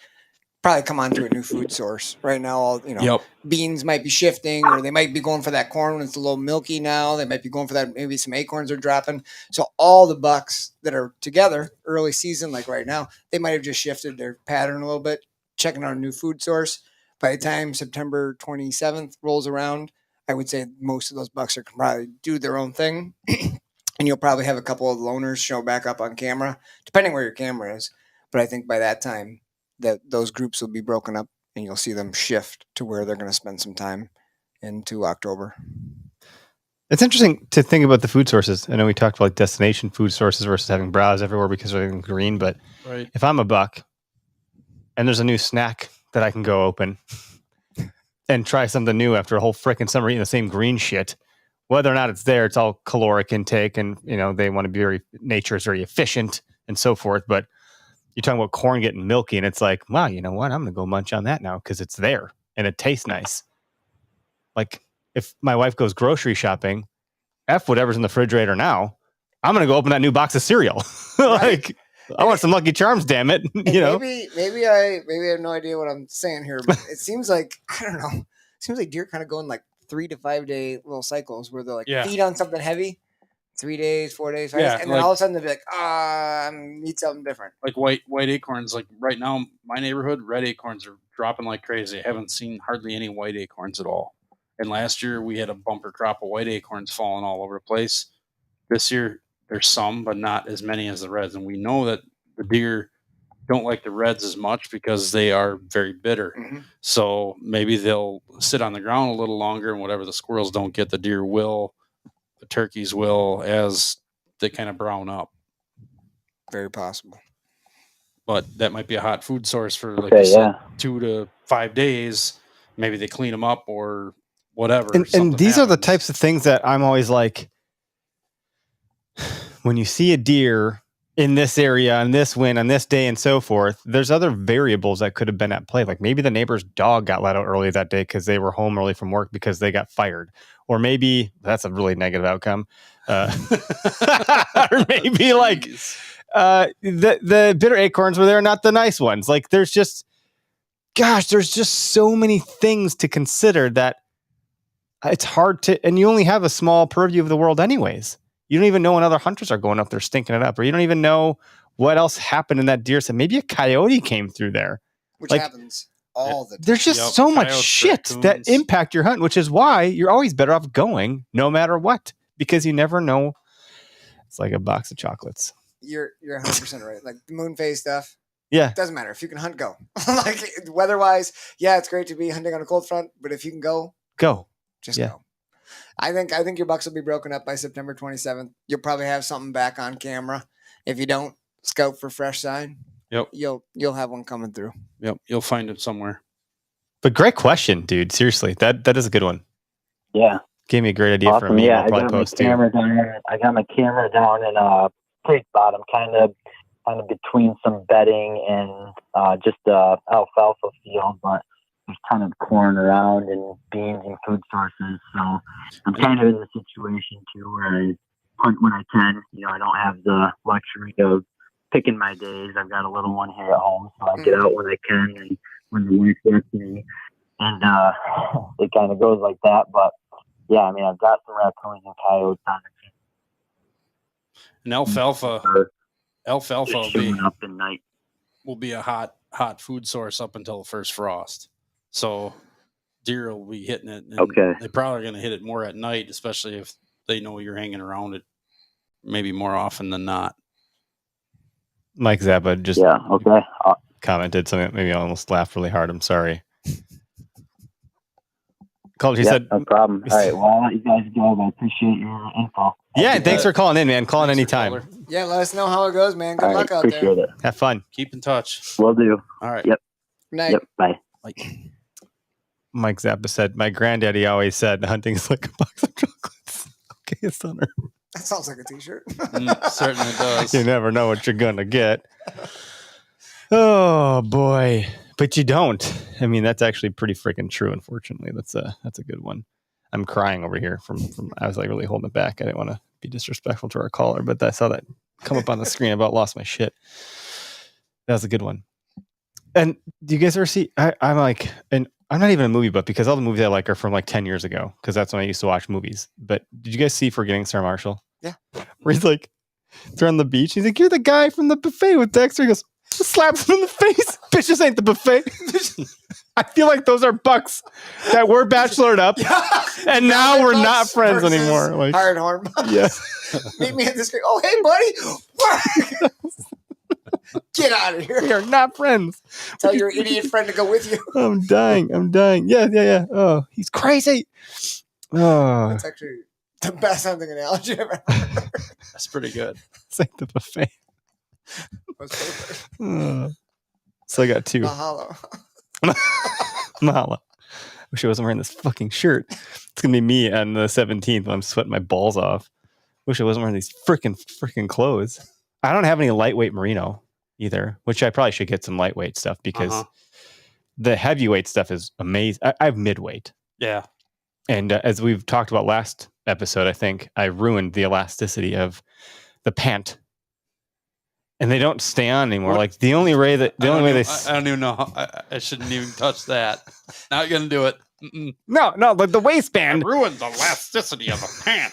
probably come onto a new food source right now. Yep. Beans might be shifting, or they might be going for that corn when it's a little milky now. They might be going for that. Maybe some acorns are dropping. So all the bucks that are together early season, like right now, they might have just shifted their pattern a little bit, checking out a new food source. By the time September 27th rolls around, I would say most of those bucks are probably do their own thing. And you'll probably have a couple of loners show back up on camera, depending where your camera is. But I think by that time, that those groups will be broken up, and you'll see them shift to where they're going to spend some time into October. It's interesting to think about the food sources. I know we talked about like destination food sources versus having browse everywhere because they're green. But Right. if I'm a buck and there's a new snack that I can go open and try something new after a whole freaking summer eating the same green shit, whether or not it's there, it's all caloric intake, and they want to be nature is very efficient and so forth. But you're talking about corn getting milky, and it's like, wow, you know what? I'm going to go munch on that now because it's there and it tastes nice. Like if my wife goes grocery shopping, F whatever's in the refrigerator now, I'm going to go open that new box of cereal. Like I want some Lucky Charms, damn it. Maybe I have no idea what I'm saying here, but it seems like, I don't know. It seems like deer kind of go in like 3 to 5 day little cycles where they're like Yeah. feed on something heavy, 3 days, 4 days, 5 Yeah, days, and then like- all of a sudden they'll be like, eat something different. Like white acorns, like right now, my neighborhood, red acorns are dropping like crazy. I haven't seen hardly any white acorns at all. And last year we had a bumper crop of white acorns falling all over the place. This year there's some, but not as many as the reds. And we know that the deer don't like the reds as much because they are very bitter. Mm-hmm. So maybe they'll sit on the ground a little longer, and whatever the squirrels don't get, the deer will, the turkeys will, as they kind of brown up. Very possible. But that might be a hot food source for, like Okay, you said, yeah. 2 to 5 days. Maybe they clean them up or whatever. And something these are the happens. types of things that I'm always like, when you see a deer in this area, on this wind, on this day, and so forth, there's other variables that could have been at play. Like maybe the neighbor's dog got let out early that day because they were home early from work because they got fired. Or maybe that's a really negative outcome. Or maybe like Jeez. the bitter acorns were there, not the nice ones. Like there's just gosh, there's just so many things to consider that it's hard to, and you only have a small purview of the world anyways. You don't even know when other hunters are going up there stinking it up, or you don't even know what else happened in that deer set. Maybe a coyote came through there. Which like, happens all the time. There's just Yep, so much coyotes, shit that raccoons. impact your hunt, which is why you're always better off going no matter what, because you never know. It's like a box of chocolates. You're 100% right. Like the moon phase stuff. Yeah. Doesn't matter. If you can hunt, go. Like weather-wise, yeah, it's great to be hunting on a cold front, but if you can go, Go. just Yeah. go. I think your bucks will be broken up by September 27th. You'll probably have something back on camera. If you don't, scout for fresh sign. Yep. You'll have one coming through. Yep, you'll find it somewhere. But great question, dude. Seriously, that is a good one. Yeah. Gave me a great idea for a Awesome. meme. Yeah, I'll I probably got my post too. camera down. I got my camera down in creek bottom, kind of between some bedding and just alfalfa field, but there's a ton of corn around and beans and food sources. So I'm kind of in the situation too where I hunt when I can. You know, I don't have the luxury of picking my days. I've got a little one here at home, so I get out when I can and when the wife works me, and it kind of goes like that. But yeah, I mean, I've got some raccoons and coyotes on And alfalfa just will be, showing up at night. will be a hot food source up until the first frost. So deer will be hitting it. And Okay. They probably are going to hit it more at night, especially if they know you're hanging around it maybe more often than not. Mike Zappa just Yeah. Okay. commented something that made me almost laugh really hard. I'm sorry. Called. He Yeah, said, no problem. All right. Well, I'll let you guys go. I appreciate your info. "Yeah, thanks for calling in, man. Call in Thanks for anytime. calling. Yeah, let us know how it goes, man. Good All right. luck out Appreciate there. it. Have fun." Keep in touch. Will do. All right. Yep. Good night. Yep. Bye. Like, Mike Zappa said, "My granddaddy always said hunting is like a box of chocolates." Okay, Sonner. That sounds like a t-shirt. certainly does. You never know what you're gonna get. Oh boy, but you don't. I mean, that's actually pretty freaking true. Unfortunately, that's a good one. I'm crying over here from. I was like really holding it back. I didn't want to be disrespectful to our caller, but I saw that come up on the screen. I about lost my shit. That was a good one. And do you guys ever see? I'm like, and I'm not even a movie buff because all the movies I like are from like 10 years ago because that's when I used to watch movies. But did you guys see Forgetting Sarah Marshall? Yeah. Where he's like, they're on the beach. He's like, "You're the guy from the buffet with Dexter." He goes, slaps him in the face. "Bitch, this ain't the buffet." I feel like those are bucks that were bachelored up, and now we're not friends versus anymore. Like, Hard horn. yeah. Meet me at this. Oh, hey, buddy. Get out of here. We are not friends. Tell your idiot friend to go with you. I'm dying. Yeah. Oh, he's crazy. Oh, That's actually the best hunting analogy I've ever heard. That's pretty good. it's like the buffet. That's perfect. Oh. So I got two. Mahalo. Mahalo. Wish I wasn't wearing this fucking shirt. It's gonna be me on the 17th when I'm sweating my balls off. Wish I wasn't wearing these freaking clothes. I don't have any lightweight merino either, which I probably should get some lightweight stuff because the heavyweight stuff is amazing. I have midweight. Yeah. And as we've talked about last episode, I think I ruined the elasticity of the pant. And they don't stay on anymore. What? Like the only way they I don't even know. I shouldn't even touch that. Not gonna do it. Mm-mm. no, like the I waistband. ruined the elasticity of a pant.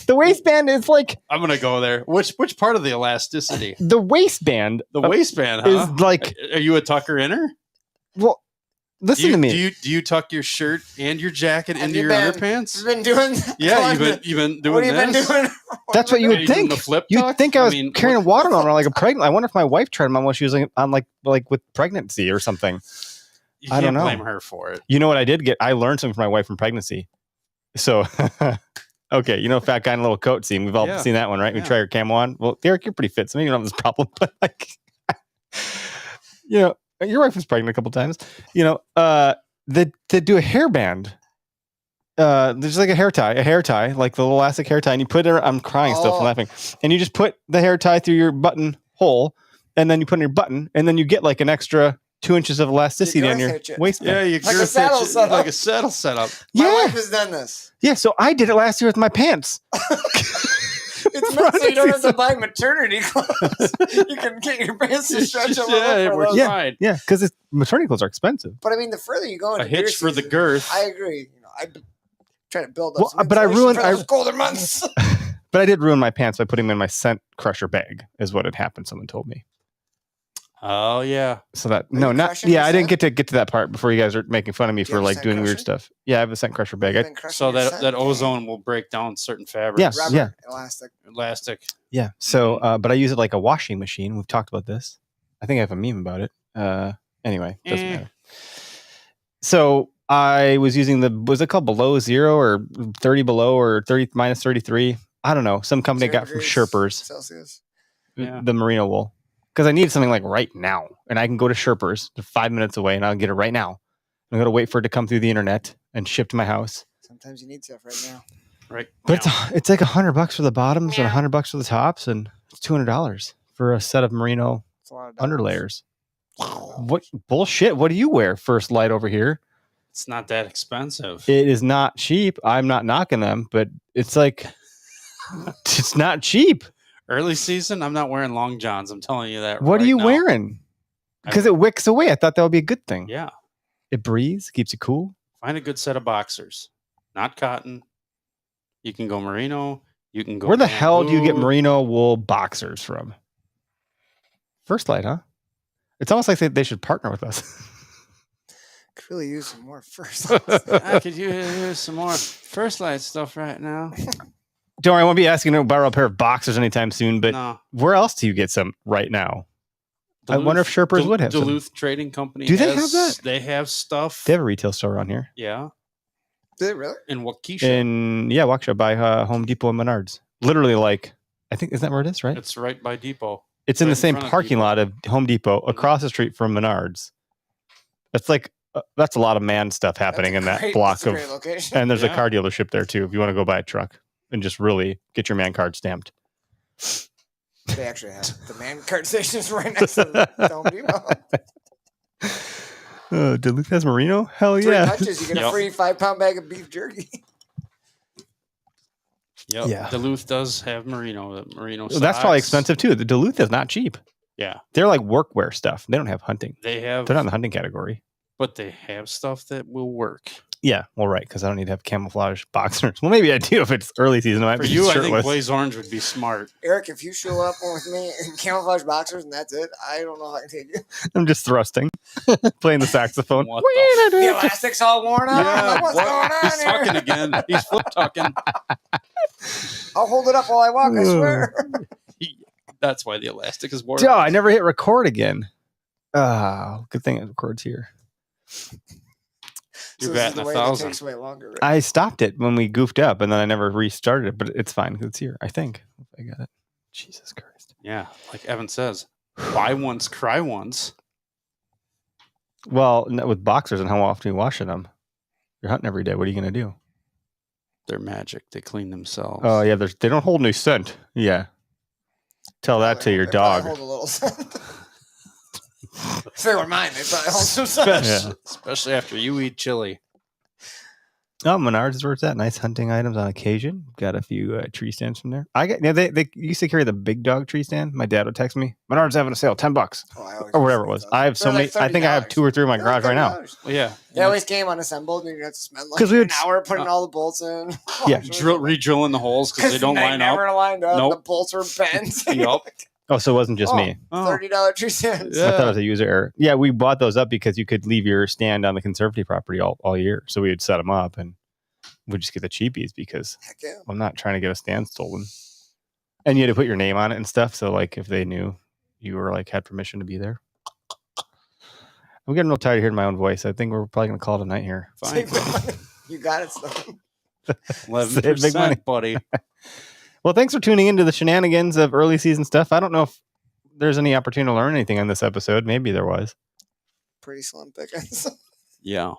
The waistband is like I'm gonna go there. Which part of the elasticity? the waistband. The waistband, huh? is like, Are you a tucker inner? well, listen to me. Do you tuck your shirt and your jacket Have into you your been- underpants? You've been doing that? Yeah, you've been doing What have you this. been doing? That's what you Are would you doing think. the flip You'd tuck? think I was mean, carrying a what- watermelon around like a pregnant. I wonder if my wife tried them on while she was on like with pregnancy or something. You I can't don't know. blame her for it. You know what I did get? I learned something from my wife from pregnancy. So, okay, fat guy in a little coat scene. We've all Yeah. seen that one, right? We Yeah. try your camo on. Well, Derek, you're pretty fit, so maybe you don't have this problem. But like, your wife was pregnant a couple times. They do a hairband. There's like a hair tie, like the little elastic hair tie, and you put it. I'm crying still from Oh. laughing. And you just put the hair tie through your button hole, and then you put in your button, and then you get like an extra 2 inches of elasticity on girth your hitch it. waistband. Yeah, you Like a saddle setup. like a saddle setup. My Yeah. wife has done this. Yeah, so I did it last year with my pants. It's meant so you don't have to buy maternity clothes. You can get your pants to stretch a little. Yeah, for we're those. fine. Yeah, because maternity clothes are expensive. But I mean, the further you go into A hitch deer for the season, girth. I agree. I try to build up. Well, some but I insulation ruined- for those colder months. But I did ruin my pants by putting them in my scent crusher bag, is what had happened. Someone told me. Oh yeah. So that you no, not crushing yeah. your I didn't scent? get to that part before you guys are making fun of me Do you for have a like scent doing weird crusher? stuff. Yeah, I have a scent crusher bag. You've been crushing So your that scent? that ozone will break down certain fabrics. Yes. Rubber, Yeah. elastic. Elastic. Yeah. So, but I use it like a washing machine. We've talked about this. I think I have a meme about it. Anyway, doesn't matter. So I was using was it called Below Zero or 30 Below or 30 minus 33? I don't know. Some company I 0 got from degrees Sherpers, Celsius. Yeah. the merino wool, because I needed something like right now, and I can go to Sherpers, they're 5 minutes away, and I'll get it right now. I'm gonna wait for it to come through the internet and ship to my house. Sometimes you need stuff right now. Right. But now. it's like $100 for the bottoms and $100 for the tops, and it's $200 for a set of merino It's a lot of dollars. underlayers. What bullshit? What do you wear? First Light over here. It's not that expensive. It is not cheap. I'm not knocking them, but it's like it's not cheap. Early season, I'm not wearing long johns. I'm telling you that. What right are you now. wearing? Because it wicks away. I thought that would be a good thing. Yeah. It breathes, keeps you cool. Find a good set of boxers. Not cotton. You can go merino. You can go. Where the hell do you get bamboo. merino wool boxers from? First Light, huh? It's almost like they should partner with us. Could really use some more first. I could use some more First Light stuff right now. Don't worry, I won't be asking to borrow a pair of boxers anytime soon, but No. where else do you get some right now? I wonder if Sherpers would have some. Duluth Trading Company. Do they have that? They have stuff. They have a retail store around here. Yeah. Did it really? In Waukesha. In Waukesha by Home Depot and Menards. Literally, like I think is that where it is, right? It's right by Depot. It's in right the in same front of parking Depot. lot of Home Depot, across the street from Menards. It's like that's a lot of man stuff happening in that block that's a of, great location. and there's a Yeah. car dealership there too. If you want to go buy a truck and just really get your man card stamped. They actually have the man card stations right next to the Home Depot. Duluth has merino? Hell 3 yeah! punches, you get a Yep. free 5-pound bag of beef jerky. Yep. Yeah. Duluth does have merino. Merino. That's probably socks. expensive too. The Duluth is not cheap. Yeah. They're like workwear stuff. They don't have hunting. They have. They're not in the hunting category. But they have stuff that will work. Yeah, well, right, because I don't need to have camouflage boxers. Well, maybe I do if it's early season. I might For be you, I think shirtless. Blaze Orange would be smart. Eric, if you show up with me in camouflage boxers and that's it, I don't know if I can take you. I'm just thrusting, playing the saxophone. What the The elastic's all worn out. I'm like, what's what? going on He's here? tucking again. He's flip tucking. I'll hold it up while I walk, I swear. That's why the elastic is worn. Oh, I never hit record again. Ah, good thing it records here. You're So this is batting the a way that thousand. takes way longer. Right? I stopped it when we goofed up, and then I never restarted it. But it's fine 'cause it's here. I think I got it. Jesus Christ. Yeah, like Evan says, buy once, cry once. Well, with boxers and how often you washing them, you're hunting every day. What are you gonna do? They're magic. They clean themselves. Oh yeah, they don't hold any scent. Yeah, tell that to your They probably dog. Hold a little scent. If they were mine, they probably hold some scent. especially, especially after you eat chili. Oh, Menards is where it's at. Nice hunting items on occasion. Got a few tree stands from there. They used to carry the big dog tree stand. My dad would text me, Menards having a sale, $10 Oh, I always or whatever use it was. those. I have so They're many. like I think I have $30. 2 or 3 in my They're garage like right now. $30. Well, yeah, They always came unassembled, and you have to spend like 'Cause we would an hour putting all the bolts in. Yeah. re-drilling the holes because they don't line never up. lined up. Nope. The bolts were bent. Yup. Oh, so it wasn't just Oh. me. Oh, $30 tree stands. Yeah. I thought it was a user error. Yeah, we bought those up because you could leave your stand on the conservative property all year. So we would set them up and we'd just get the cheapies because Heck yeah. I'm not trying to get a stand stolen. And you had to put your name on it and stuff. So like if they knew you were like had permission to be there. I'm getting real tired of hearing my own voice. I think we're probably gonna call it a night here. fine. Save the money. You got it, Sloan. 11%, buddy. Well, thanks for tuning into the shenanigans of early season stuff. I don't know if there's any opportunity to learn anything on this episode. Maybe there was. Pretty slim pickings. Yeah.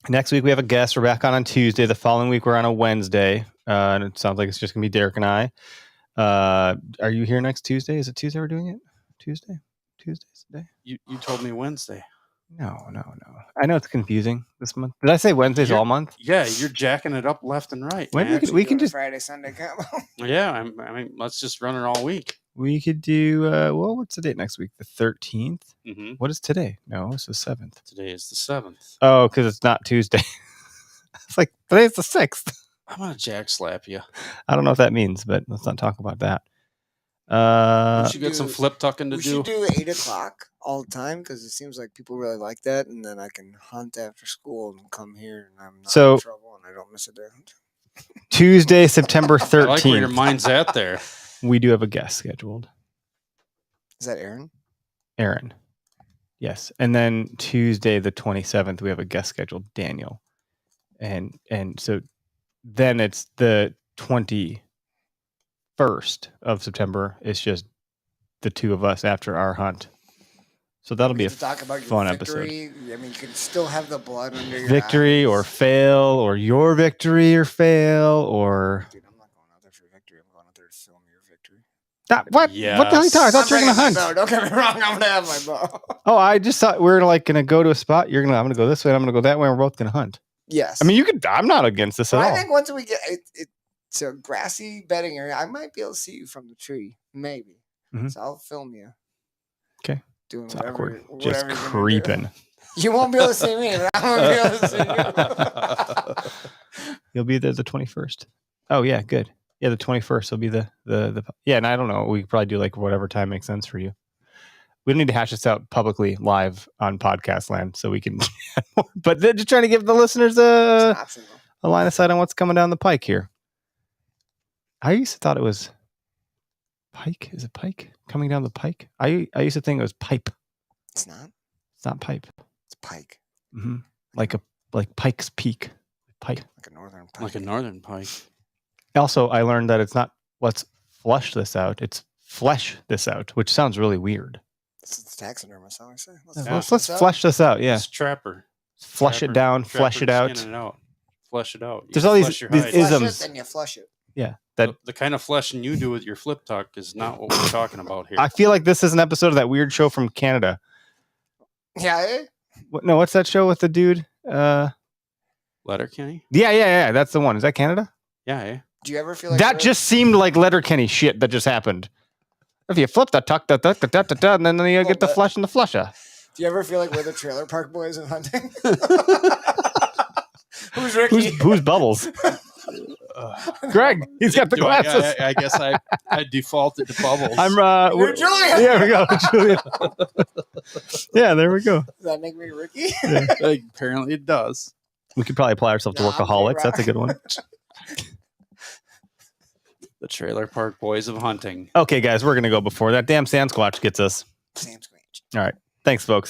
Next week we have a guest. We're back on Tuesday. The following week we're on a Wednesday, and it sounds like it's just gonna be Derek and I. Are you here next Tuesday? Is it Tuesday we're doing it? Tuesday's the day. You told me Wednesday. No. I know it's confusing this month. Did I say Wednesdays all month? Yeah, you're jacking it up left and right. When man. we can Do a just Friday, Sunday combo. Yeah, I mean, let's just run it all week. we could do. Well, what's the date next week? The 13th. Mm-hmm. What is today? No, it's the 7th. Today is the 7th. Oh, because it's not Tuesday. It's like today's the 6th. I'm gonna jack slap you. I don't know what that means, but let's not talk about that. We should get some flip tucking to We do. should do 8 o'clock all the time because it seems like people really like that, and then I can hunt after school and come here, and I'm not So- in trouble, and I don't miss a day. Tuesday, September I like where your 13th. mind's at there. We do have a guest scheduled. Is that Aaron? Aaron. Yes. And then Tuesday the 27th, we have a guest scheduled, Daniel. And so then it's the 21st of September. It's just the two of us after our hunt. So that'll be a To talk about your fun episode. victory. I mean, you can still have the blood under your Victory or eyes. fail, or your victory or fail, or Dude, I'm not going out there for victory. I'm going out there to film your victory. what? What the hell are you talking? I thought you were gonna bringing my hunt. bow. Don't get me wrong. I'm gonna have my bow. Oh, I just thought we were like gonna go to a spot. I'm gonna go this way. I'm gonna go that way. And we're both gonna hunt. Yes. I mean, you could. I'm not against this at But I all. think once we get it's a grassy bedding area, I might be able to see you from the tree. Maybe. Mhm. So I'll film you. 'Kay. Doing It's whatever, awkward. whatever Just you're gonna do. creeping. You won't be able to see me, but I won't be able to see you. You'll be there the 21st. Oh yeah, good. Yeah, the 21st will be the yeah. And I don't know. We could probably do like whatever time makes sense for you. We don't need to hash this out publicly live on podcast land, so we can. But they're just trying to give the listeners It's an option, though. a line of sight on what's coming down the pike here. I used to thought it was pike. Is it pike coming down the pike? I used to think it was pipe. It's not. It's not pipe. It's pike. Hmm. Like Pike's Peak. Pike. Like a northern pike. Like a northern pike. Also, I learned that it's not let's flush this out. It's flesh this out, which sounds really weird. It's taxidermist, I always say. Let's this out. flesh this out. Yeah, It's trapper. flush it down, flesh it out. Skinning it out. Flesh it out. You There's all these- flesh your these hide. Flush isms. it, then you flush it. Yeah, that the kind of fleshing you do with your flip tuck is not what we're talking about here. I feel like this is an episode of that weird show from Canada. Yeah. No, what's that show with the dude? Letterkenny? Yeah. That's the one. Is that Canada? Yeah, eh? Do you ever feel like That we're- just seemed like Letterkenny shit that just happened. If you flip the tuck, and then you get the Well, flesh and the flusher. Do you ever feel like we're the trailer park boys of hunting? Who's Ricky? Who's Bubbles? Greg. He's got the Do I- glasses. I guess I defaulted to Bubbles. I'm You're Julian. There we go, Julian. Yeah, there we go. Does that make me Ricky? Apparently it does. We could probably apply ourselves to Nah, I'm workaholics. That's a good J-Rock. one. The Trailer Park Boys of Hunting. Okay, guys, we're gonna go before that damn Sasquatch gets us. Sam Squatch. Thanks, folks.